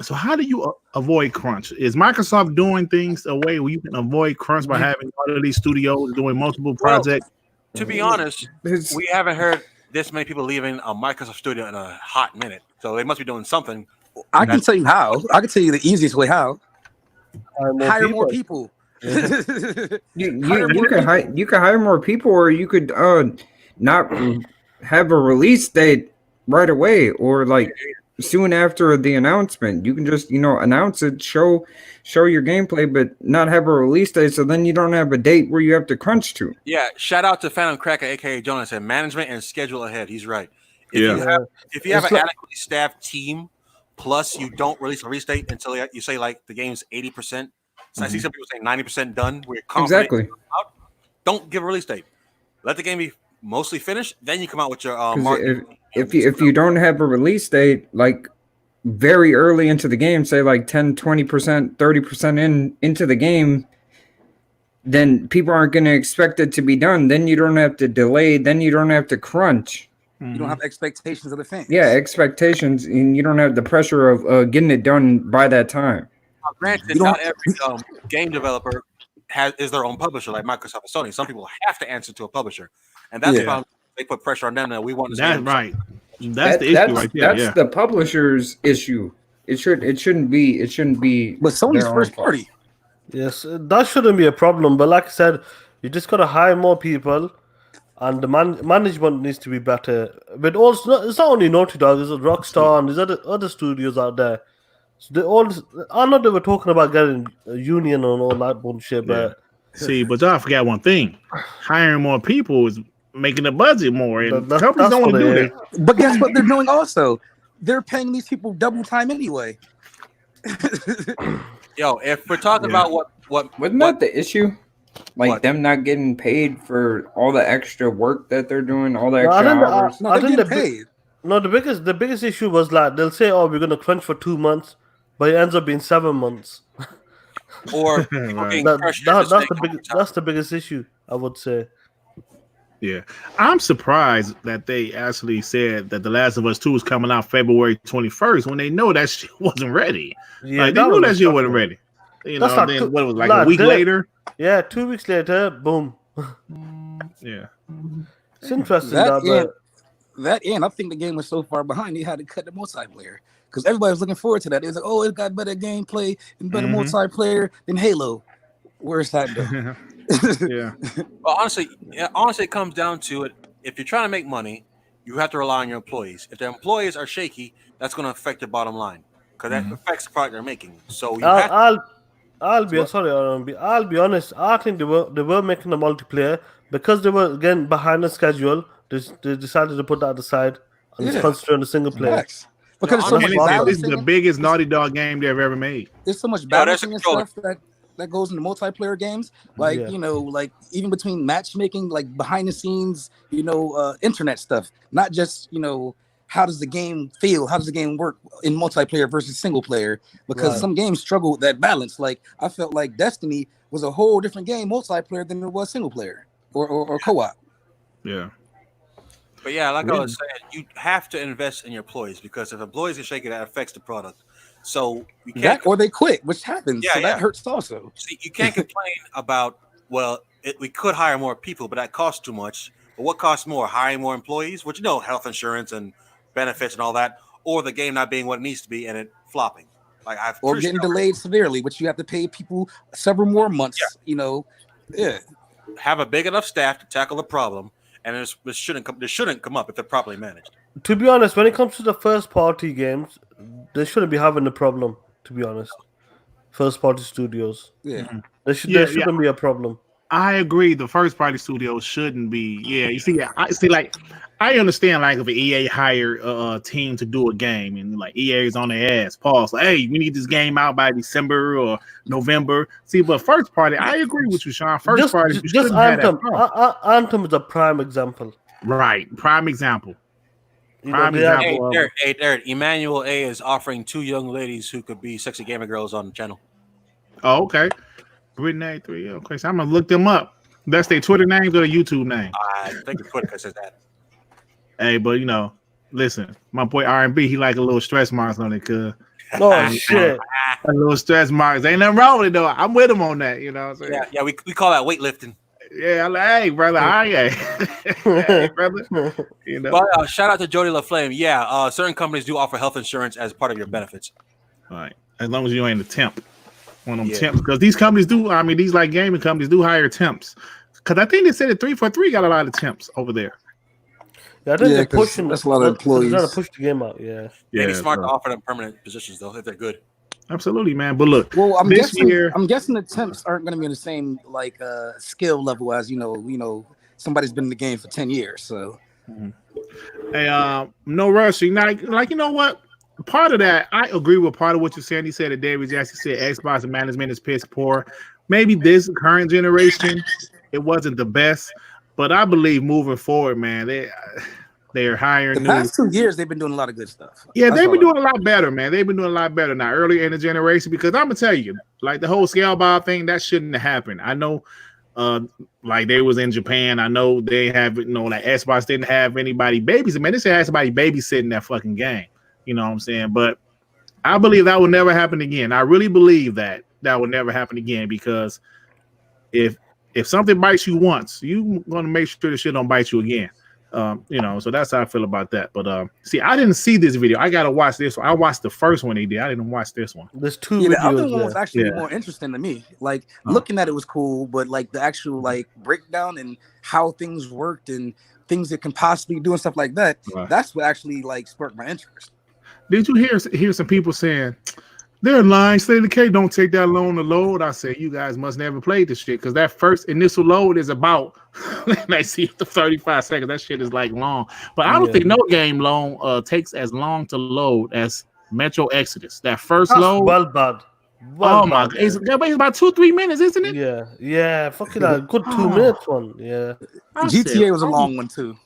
So how do you avoid crunch? Is Microsoft doing things a way where you can avoid crunch by having all of these studios doing multiple projects? To be honest, we haven't heard this many people leaving a Microsoft studio in a hot minute, so they must be doing something. I can tell you how. I can tell you the easiest way how. Hire more people. You can hire more people, or you could not have a release date right away, or like soon after the announcement. You can just announce it, show your gameplay, but not have a release date. So then you don't have a date where you have to crunch to. Yeah, shout out to Phantom Cracker, aka Jonas, and management and schedule ahead. He's right. If you have an adequately staffed team, plus you don't release a release date until you say like the game's 80%. So I see some people saying 90% done. We're confident. Exactly. Don't give a release date. Let the game be mostly finished. Then you come out with your marketing. If you don't have a release date, like very early into the game, say like 10, 20%, 30% into the game, then people aren't going to expect it to be done. Then you don't have to delay. Then you don't have to crunch. You don't have expectations of the fans. Yeah, expectations, and you don't have the pressure of getting it done by that time. Granted, not every game developer is their own publisher, like Microsoft and Sony. Some people have to answer to a publisher, and that's the problem. They put pressure on them that we want to. That's right. That's the issue right there. That's the publisher's issue. It shouldn't be. But Sony's first party. Yes, that shouldn't be a problem. But like I said, you just gotta hire more people, and the management needs to be better. But also, it's not only Naughty Dog. There's Rockstar and there's other studios out there. So they all. I know they were talking about getting a union and all that bullshit, but see, but y'all forgot one thing: hiring more people is making the budget more, and companies don't want to do that. But guess what they're doing also? They're paying these people double time anyway. Yo, if we're talking about what wasn't that the issue? Like What? them not getting paid for all the extra work that they're doing, all the No, I extra think hours. No, I they're think getting paid. the biggest issue was like they'll say, "Oh, we're gonna crunch for 2 months," but it ends up being 7 months. Or people Right. being pressured to stay overtime. That's the biggest issue, I would say. Yeah, I'm surprised that they actually said that The Last of Us 2 is coming out February 21st when they know that shit wasn't ready. Yeah, Like they knew was that a shit wasn't shocker. ready. You That's know, like then what it was like a like week that- later. Yeah, 2 weeks later, boom. Yeah, It's interesting That that, and I think the game was so far behind they had to cut the multiplayer because everybody was looking forward to that. It was like, oh, it got better gameplay and better Mhm. multiplayer than Halo. Where's that though? yeah, Well, honestly, it comes down to it. If you're trying to make money, you have to rely on your employees. If the employees are shaky, that's going to affect your bottom line because that affects the product they're making. So you have I'll be sorry, I'll be honest. I think they were making a multiplayer because they were getting behind the schedule. They decided to put that aside and just Yeah. concentrate on the single player. Facts. Because there's so and much they said this is balancing. the biggest Naughty Dog game they've ever made. There's so much Yeah, there's a balancing and controller. stuff that goes into multiplayer games. Like, Yeah. like even between matchmaking, like behind the scenes, internet stuff. Not just, how does the game feel? How does the game work in multiplayer versus single player? Because Right. some games struggle with that balance. Like I felt like Destiny was a whole different game multiplayer than it was single player or co-op. Yeah, But yeah, like I was saying, you have to invest in your employees because if employees are shaky, that affects the product. So you can't. Or they quit, which happens. Yeah, so that yeah. hurts also. See, you can't complain about we could hire more people, but that costs too much. But what costs more, hiring more employees, which health insurance and benefits and all that, or the game not being what it needs to be and it flopping? Like Or getting delayed severely, which you have to pay people several more months. Yeah. Have a big enough staff to tackle the problem, and this shouldn't come up if they're properly managed. To be honest, when it comes to the first party games, they shouldn't be having a problem. To be honest, first party studios, Yeah. there shouldn't be a problem. I agree. The first party studios shouldn't be. Yeah, you see, I understand like if an EA hire a team to do a game and like EA is on their ass, pause. Like, hey, we need this game out by December or November. See, but first party, I agree with you, Sean. First party, you Just shouldn't have that Anthem. problem. Anthem is a prime example. Right, prime example. You know, Prime they have- example. Derek, Emmanuel A is offering 2 young ladies who could be sexy gamer girls on the channel. Oh, okay. Brittany 3. Okay, so I'm gonna look them up. That's their Twitter names or their YouTube name. I think the Twitter says that. Hey, but listen, my boy R&B, he like a little stress marks on it, cuz. Oh shit! A little stress marks. Ain't nothing wrong with it though. I'm with him on that, you know what I'm saying? Yeah, we call that weightlifting. Yeah, I'm like, hey, brother, hey, brother. Well, shout out to Jody LaFlame. Yeah, certain companies do offer health insurance as part of your benefits. All right. As long as you ain't a temp. One of them Yeah. temps. Because these companies these like gaming companies do hire temps. Because I think they said that 343 got a lot of temps over there. Yeah, I think Yeah, they're 'cause pushing. that's a lot of employees. They're trying to push the game out. Yeah. Maybe Yeah, smart so- to offer them permanent positions though if they're good. Absolutely, man. But look, Well, I'm this guessing year, the temps aren't going to be in the same skill level as somebody's been in the game for 10 years. So hey, no rushing. Like you know what? Part of that, I agree with part of what you're saying. He said that David Jackson said Xbox management is piss poor. Maybe this current generation, it wasn't the best, but I believe moving forward, man, they're hiring the past 2 years they've been doing a lot of good stuff. Yeah, That's they've been all. doing a lot better, man. They've been doing a lot better now, earlier in the generation, because I'm gonna tell you, like the whole scale bar thing, that shouldn't have happened. I know, like they was in Japan. I know they have, like Xbox didn't have anybody babysitting. Man, they said had somebody babysitting that fucking game. You know what I'm saying? But I believe that will never happen again. I really believe that will never happen again because if something bites you once, you gonna make sure the shit don't bite you again. So that's how I feel about that. But see, I didn't see this video. I gotta watch this one. I watched the first one they did. I didn't watch this one. There's two Yeah, the videos. other one was there. actually Yeah. more interesting to me. Like looking at it was cool, but like the actual breakdown and how things worked and things that can possibly do and stuff like that. Right. That's what actually sparked my interest. Did you hear some people saying they're lying? State of the K don't take that long to load. I say you guys must never play this shit because that first initial load is about let's see the 35 seconds. That shit is like long, but I don't think no game takes as long to load as Metro Exodus. That first That's load, well bad. Well Oh my done, god, it's about 2-3 minutes, isn't it? yeah, fucking a good 2 minutes one, yeah. I said, GTA was a long one too.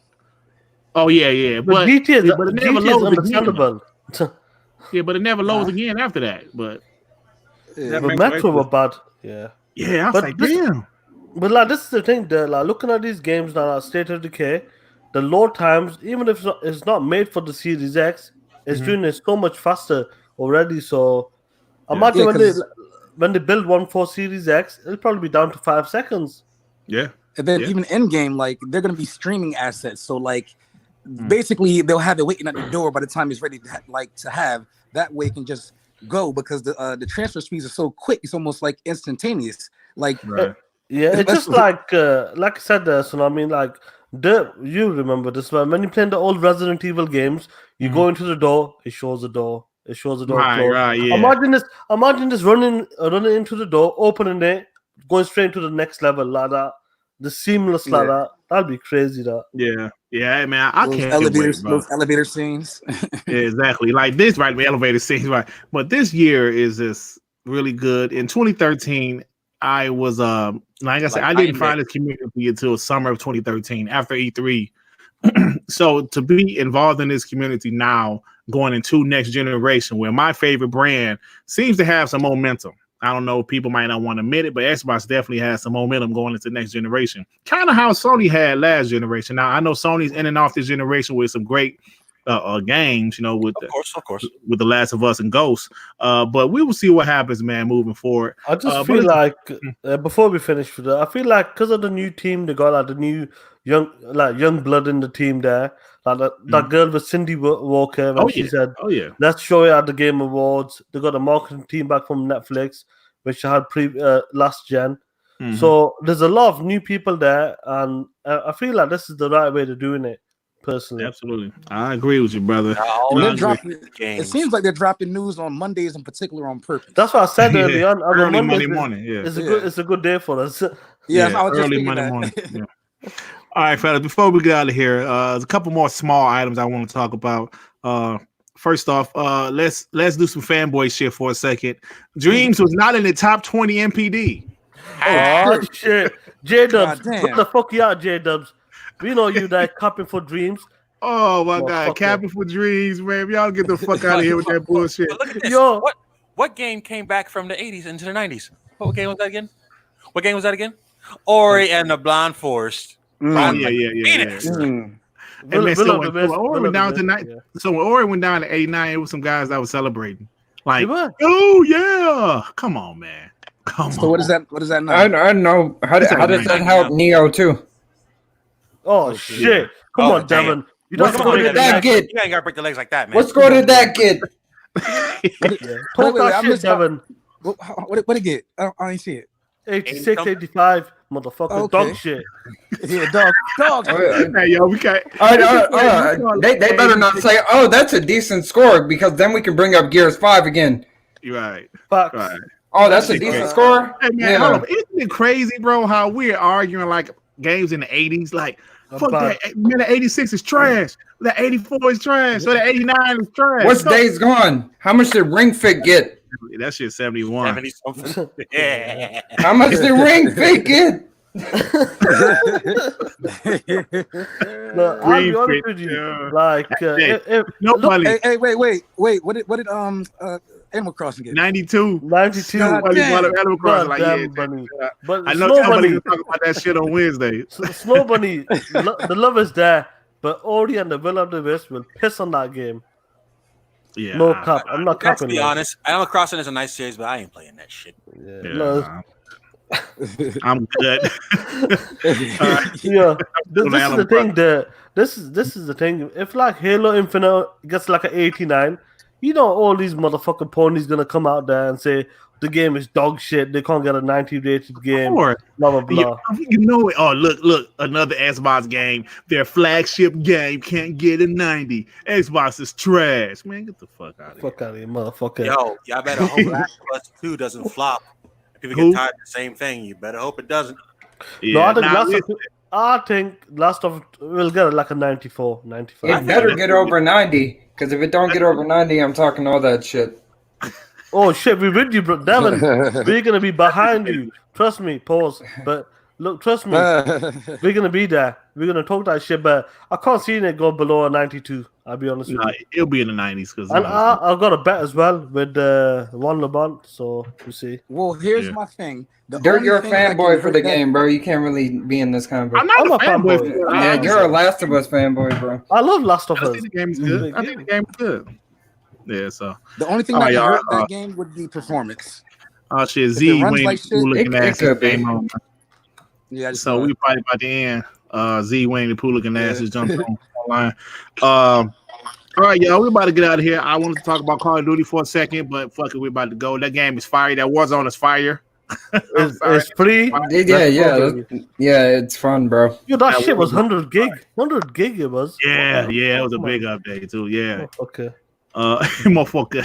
Oh yeah, But but GTA it never is loads again. understandable. Yeah, but it never loads again after that. But Yeah. But Metro were bad, yeah. yeah, I was But like, this, damn. but like this is the thing, like looking at these games now, like State of Decay, the load times, even if it's not made for the Series X, it's doing it so much faster already. So imagine Yeah, when they build one for Series X, it'll probably be down to 5 seconds. Yeah. And then Yeah. even in game, like they're gonna be streaming assets. So like basically they'll have it waiting at the door by the time it's ready to have. That way it can just go because the transfer speeds are so quick. It's almost like instantaneous. Like Right. Yeah, it's just like I said, so I mean, like you remember this one when you play the old Resident Evil games, you go into the door, it shows the door, Right, closed. right, yeah. Imagine this running into the door, opening it, going straight to the next level like that, the seamless like that. That'd be crazy. That Yeah, man, I those can't elevators, wait, bro. those elevator scenes. Yeah, exactly. Like this, right? The elevator scenes, right? But this year is just really good. In 2013, I was like I said, I didn't find this community until summer of 2013 after E3. So to be involved in this community now, going into next generation, where my favorite brand seems to have some momentum. I don't know, people might not want to admit it, but Xbox definitely has some momentum going into next generation. Kind of how Sony had last generation. Now I know Sony's in and off this generation with some great games, you know, with of course, with The Last of Us and Ghosts. But we will see what happens, man, moving forward. I just feel like before we finish with that, I feel like because of the new team, they got like the new young blood in the team there. Like that girl with Cindy Walker, when she said, "Oh yeah, let's show it at the Game Awards." They got a marketing team back from Netflix, which had last gen. So there's a lot of new people there, and I feel like this is the right way to doing it. Personally, absolutely, I agree with you, brother. It seems like they're dropping news on Mondays in particular on purpose. That's what I said early on. Early Monday morning, yeah, it's a good day for us. Yeah, I was early Monday morning. Yeah. All right, fellas. Before we get out of here, there's a couple more small items I want to talk about. First off, let's do some fanboy shit for a second. Dreams was not in the top 20 MPD. Oh shit, J Dubs, what the fuck you at, J Dubs? We know you that capping for Dreams. Oh my god, capping for Dreams, man. Y'all get the fuck out of here with that bullshit. Look at this. Yo, what game came back from the 80s into the 90s? What game was that again? What game was that again? Ori and the Blind Forest. Oh yeah. Ori went down to so when Ori went down to 89, it was some guys that were celebrating. Like, oh yeah, come on, man. So what is that? What is that now? I know. How does that help Neo too? Oh shit! Come on, Devin. What score did that get? You ain't gotta break the legs like that, man. What score did that get? Devin. What it get? I ain't see it. 86, 85, motherfucker. Okay. Dog shit. Yeah, dog. Hey, yo, we can't. All right. They better not say, "Oh, that's a decent score," because then we can bring up Gears 5 again. You're right. Right. Oh, that's a decent score. Hey man, hold on. Isn't it crazy, bro? How we're arguing like games in the 80s, like. Fuck that, man, the 86 is trash. The 84 is trash. So the 89 is trash. What's Days Gone? How much did Ring Fit get? That shit 71. 70-something. Yeah. How much did Ring Fit get? No, I'll be honest with you. Like, nobody. Hey, wait. What did Animal Crossing get? 92. Animal Crossing. Like, Bunny. But I know somebody can talk about that shit on Wednesday. Snow Bunny, the love is there, but Ori and the Will of the Wisps will piss on that game. Yeah, no cap. I'm not capping. To be honest, Animal Crossing is a nice series, but I ain't playing that shit. Yeah. I'm good. Yeah, this is the thing. This is the thing. If like Halo Infinite gets like an 89, you know all these motherfucking ponies gonna come out there and say the game is dog shit. They can't get a 90 rated game. Blah blah blah. You know it. Oh look, another Xbox game. Their flagship game can't get a 90. Xbox is trash. Man, get the fuck out of here. Fuck out of here, motherfucker. Yo, y'all better hope Last of Us 2 doesn't flop. People get tired of the same thing. You better hope it doesn't. Yeah, I think Last of will get like a 94, 95. It better get over 90, because if it don't get over 90, I'm talking all that shit. Oh shit, we with you, bro. Devin, we're gonna be behind you. Trust me. Pause. But look, trust me, we're gonna be there. We're gonna talk that shit. But I can't see it go below a 92. I'll be honest with Nah, you. it'll be in the 90s because And I've got a bet as well with Juan Lebon. So we'll see. Well, here's Yeah. my thing. The Dirt, only you're a thing that fanboy can for the hurt that- game, bro. You can't really be in this convo. I'm not I'm a a fanboy. fanboy. For it. Yeah, you're a Last of Us fanboy, bro. I love Last of I Us. think the game is good. I think the game is good. Yeah, so The only thing All that right, can y'all, hurt that game would be performance. oh shit, If Z it runs winning like shit, pool looking it ass could is be. game on. Yeah, I just So saw we it. probably about to end. Z winning the pool looking ass Yeah. is jumping online. All right, y'all, we about to get out of here. I wanted to talk about Call of Duty for a second, but fuck it, we about to go. That game is fire. That Warzone is fire. It's free. Yeah, it's fun, bro. Yo, that That shit was was- 100 gig. 100 gig it was. Yeah, it was a Come big on. update too. Yeah, Okay. motherfucker,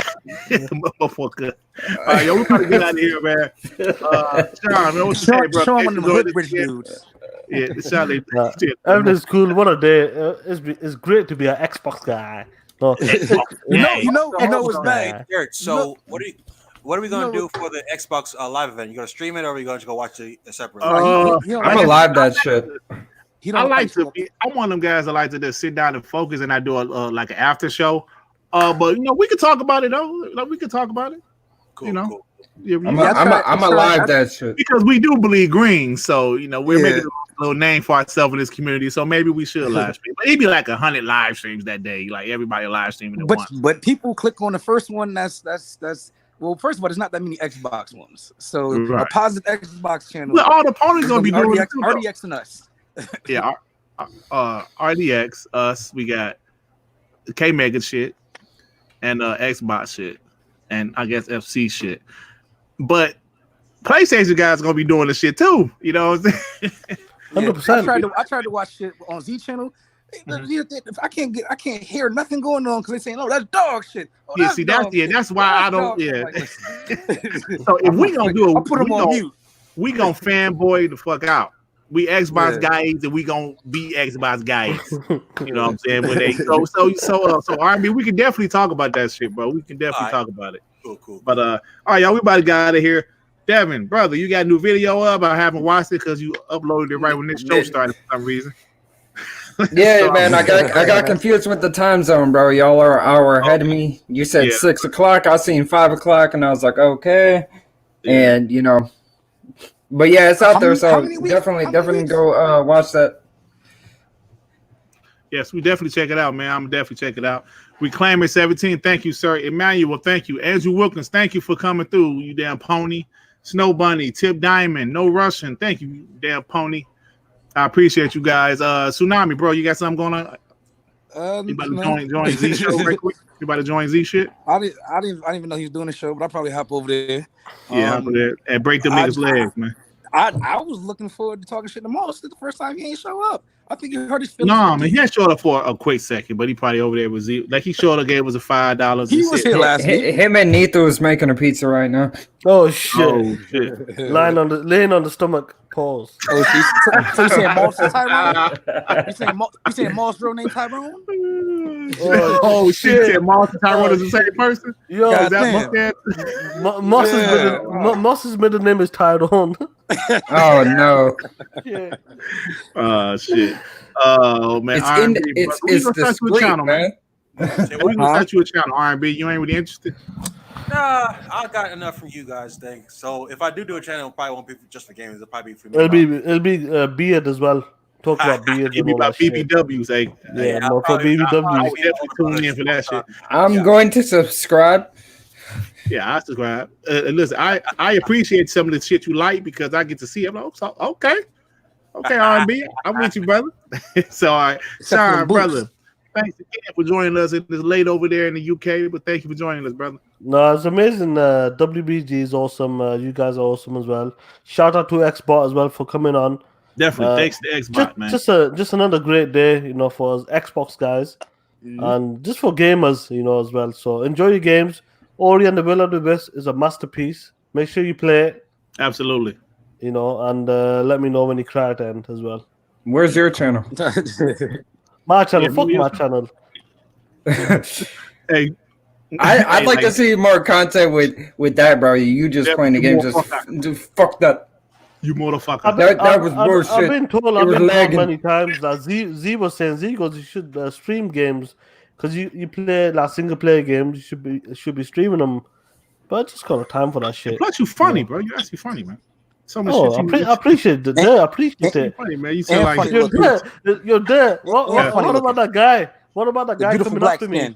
motherfucker. All right, yo, we about to get out of here, man. Sean, man, what you say, bro? Sean, one of them Enjoy hood this rich shit. dudes. Yeah, Charlie. Nah, shit. everything's cool. What a day. It's great to be an Xbox guy. No, You know what's bad. Eric, so what are we gonna you know do for the Xbox Live event? You gonna stream it, or are we gonna just go watch it separately? He don't I'm like- a live that shit. he I don't like to be. I'm one of them guys that like to just sit down and focus, and I do a like an after show. But we could talk about it though. Like we could talk about it. Cool, you know. cool. Yeah, I'm I a live that shit. because we do believe green, so we're Yeah. making a little name for ourselves in this community. So maybe we should live stream. But it'd be like 100 live streams that day, like everybody live streaming at once. But people click on the first one. That's well. First of all, there's not that many Xbox ones. So a Right. positive Xbox channel. Well, all the opponents gonna be doing RDX, it too, though. RDX and us. Yeah, RDX, us. We got K Mega shit and Xbox shit, and I guess FC shit. But PlayStation guys gonna be doing the shit too. You know what I'm saying? 100%. I tried to watch shit on Z channel. I can't hear nothing going on because they saying, "Oh, that's dog shit." Oh, Yeah, see, dog shit. that's why I don't. dog shit. Yeah. Like, listen. So if we gonna do it, I'll put them on mute. we gonna fanboy the fuck out. We Xbox Yeah. guys, and we gonna be Xbox guys. You know what I'm saying? When they so R&B, we can definitely talk about that shit, bro. We can definitely All right. talk about it. Cool. But all right, y'all, we about to get out of here. Devin, brother, you got a new video up. I haven't watched it because you uploaded it right when this show started for some reason. Yeah, So, man, I got confused with the time zone, bro. Y'all are an hour ahead of me. You said Yeah. 6 o'clock. I seen 5 o'clock, and I was like, okay. And but yeah, it's out How there. many- So how many weeks? definitely go watch that. Yes, we definitely check it out, man. I'm definitely check it out. Reclaimer 17, thank you, sir. Emmanuel, thank you. Andrew Wilkins, thank you for coming through, you damn pony. Snow Bunny, Tip Diamond, No Russian, thank you, you damn pony. I appreciate you guys. Tsunami, bro, you got something going on? You about to join Z show right quick? You about to join Z shit? I didn't even know he was doing the show, but I'll probably hop over there. Yeah, over there and break them niggas' legs, man. I was looking forward to talking shit to Moss. This is the first time he ain't show up. I think you heard his feelings. No, man, he had showed up for a quick second, but he probably over there with Z. Like he showed up, gave us a $5. He was here last week. Him and Neetha is making a pizza right now. Oh shit! Oh shit! Laying on the stomach. Pause. Oh, so you saying Moss is Tyrone? You saying Moss real name Tyrone? Oh shit! Said Moss and Tyrone is the same person. Yo, Is that damn. Moss's middle name is Tyrone. Oh no! Yeah. Shit. Oh man, R&B, It's bro. We gonna start you a discreet, channel, man. Say We what? gonna start you a channel, R&B. You ain't really interested. Nah, I got enough from you guys. Thanks. So if I do a channel, it probably won't be just for gaming. It'll probably be for me. It'll be beard as well. Talk about beard. It'd be and all about that shit. BBWs, eh? Yeah, I'll no, for probably- I'll I BBW. would definitely tune in for that shit. I'm going to subscribe. Yeah, I subscribe. Listen, I appreciate some of the shit you like because I get to see it. I'm like, so, okay, R&B, I'm with you, brother. So, all right, sorry, brother. Thanks again for joining us. It is late over there in the UK, but thank you for joining us, brother. No, it's amazing. WBG is awesome. You guys are awesome as well. Shout out to Xbot as well for coming on. Definitely, thanks to Xbox, man. Just another great day, for us Xbox guys, and just for gamers, as well. So enjoy your games. Ori and the Will of the Wisps is a masterpiece. Make sure you play it, Absolutely. and let me know when you cry at the end as well. Where's your channel? My channel, Yeah, fuck me my also. channel. Hey, I'd like to see more content with that, bro. You just playing the game just fucked up. You motherfucker. That was bullshit. I've been told lagging. many times that Z was saying Z goes you should stream games because you play like single player games. You should be streaming them, but I just got no time for that shit. Plus, you funny, bro. You actually funny, man. So much I appreciate it. I appreciate it. Funny, man. You sound like you're there. What about that guy? What about that guy coming after me?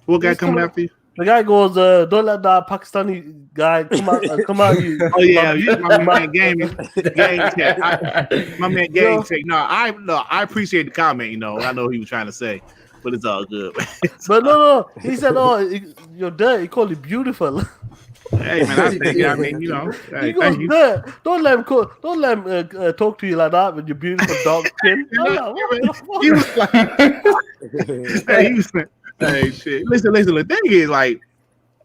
What guy coming after you? The guy goes, "Don't let that Pakistani guy come out you." Oh yeah, my man Game Tech. My man Game Tech. No, I appreciate the comment. You know, I know what he was trying to say, but it's all good. But no, he said, "Oh, you're there." He called you beautiful. Hey man, I think I mean, you know, hey, he goes, there. Don't let him talk to you like that with your beautiful dark skin. He was like, hey, shit. Listen. The thing is, like,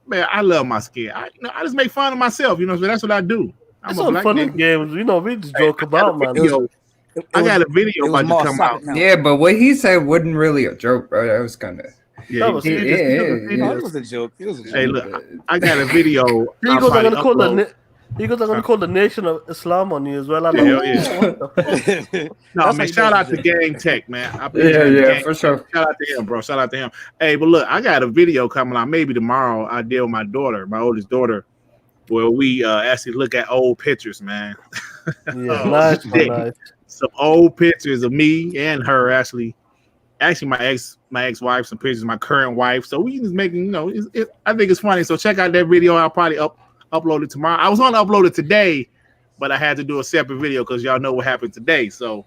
man, I love my skin. I just make fun of myself. You know, so that's what I do. It's all funny games. You know, we just joke about, man. I got a video about to come out. Yeah, but what he said wasn't really a joke, bro. That was kind of. Yeah, It was a joke. Hey, look, I got a video. He goes, I'm gonna call the Nation of Islam on you as well. No, man, shout out to Game Tech, man. For sure. Shout out to him, bro. Shout out to him. Hey, but look, I got a video coming out. Maybe tomorrow I deal with my daughter, my oldest daughter, where we actually look at old pictures, man. Yeah, nice. Some old pictures of me and her actually my ex-wife, some pictures of my current wife. So we just making, you know, I think it's funny. So check out that video. I'll probably upload it tomorrow. I was going to upload it today, but I had to do a separate video because y'all know what happened today. So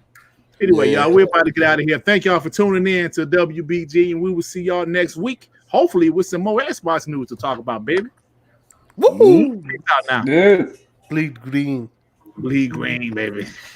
anyway, y'all, we're about to get out of here. Thank y'all for tuning in to WBG, and we will see y'all next week, hopefully with some more Xbox news to talk about, baby. Woo! Out now. Dude. Bleed green, baby.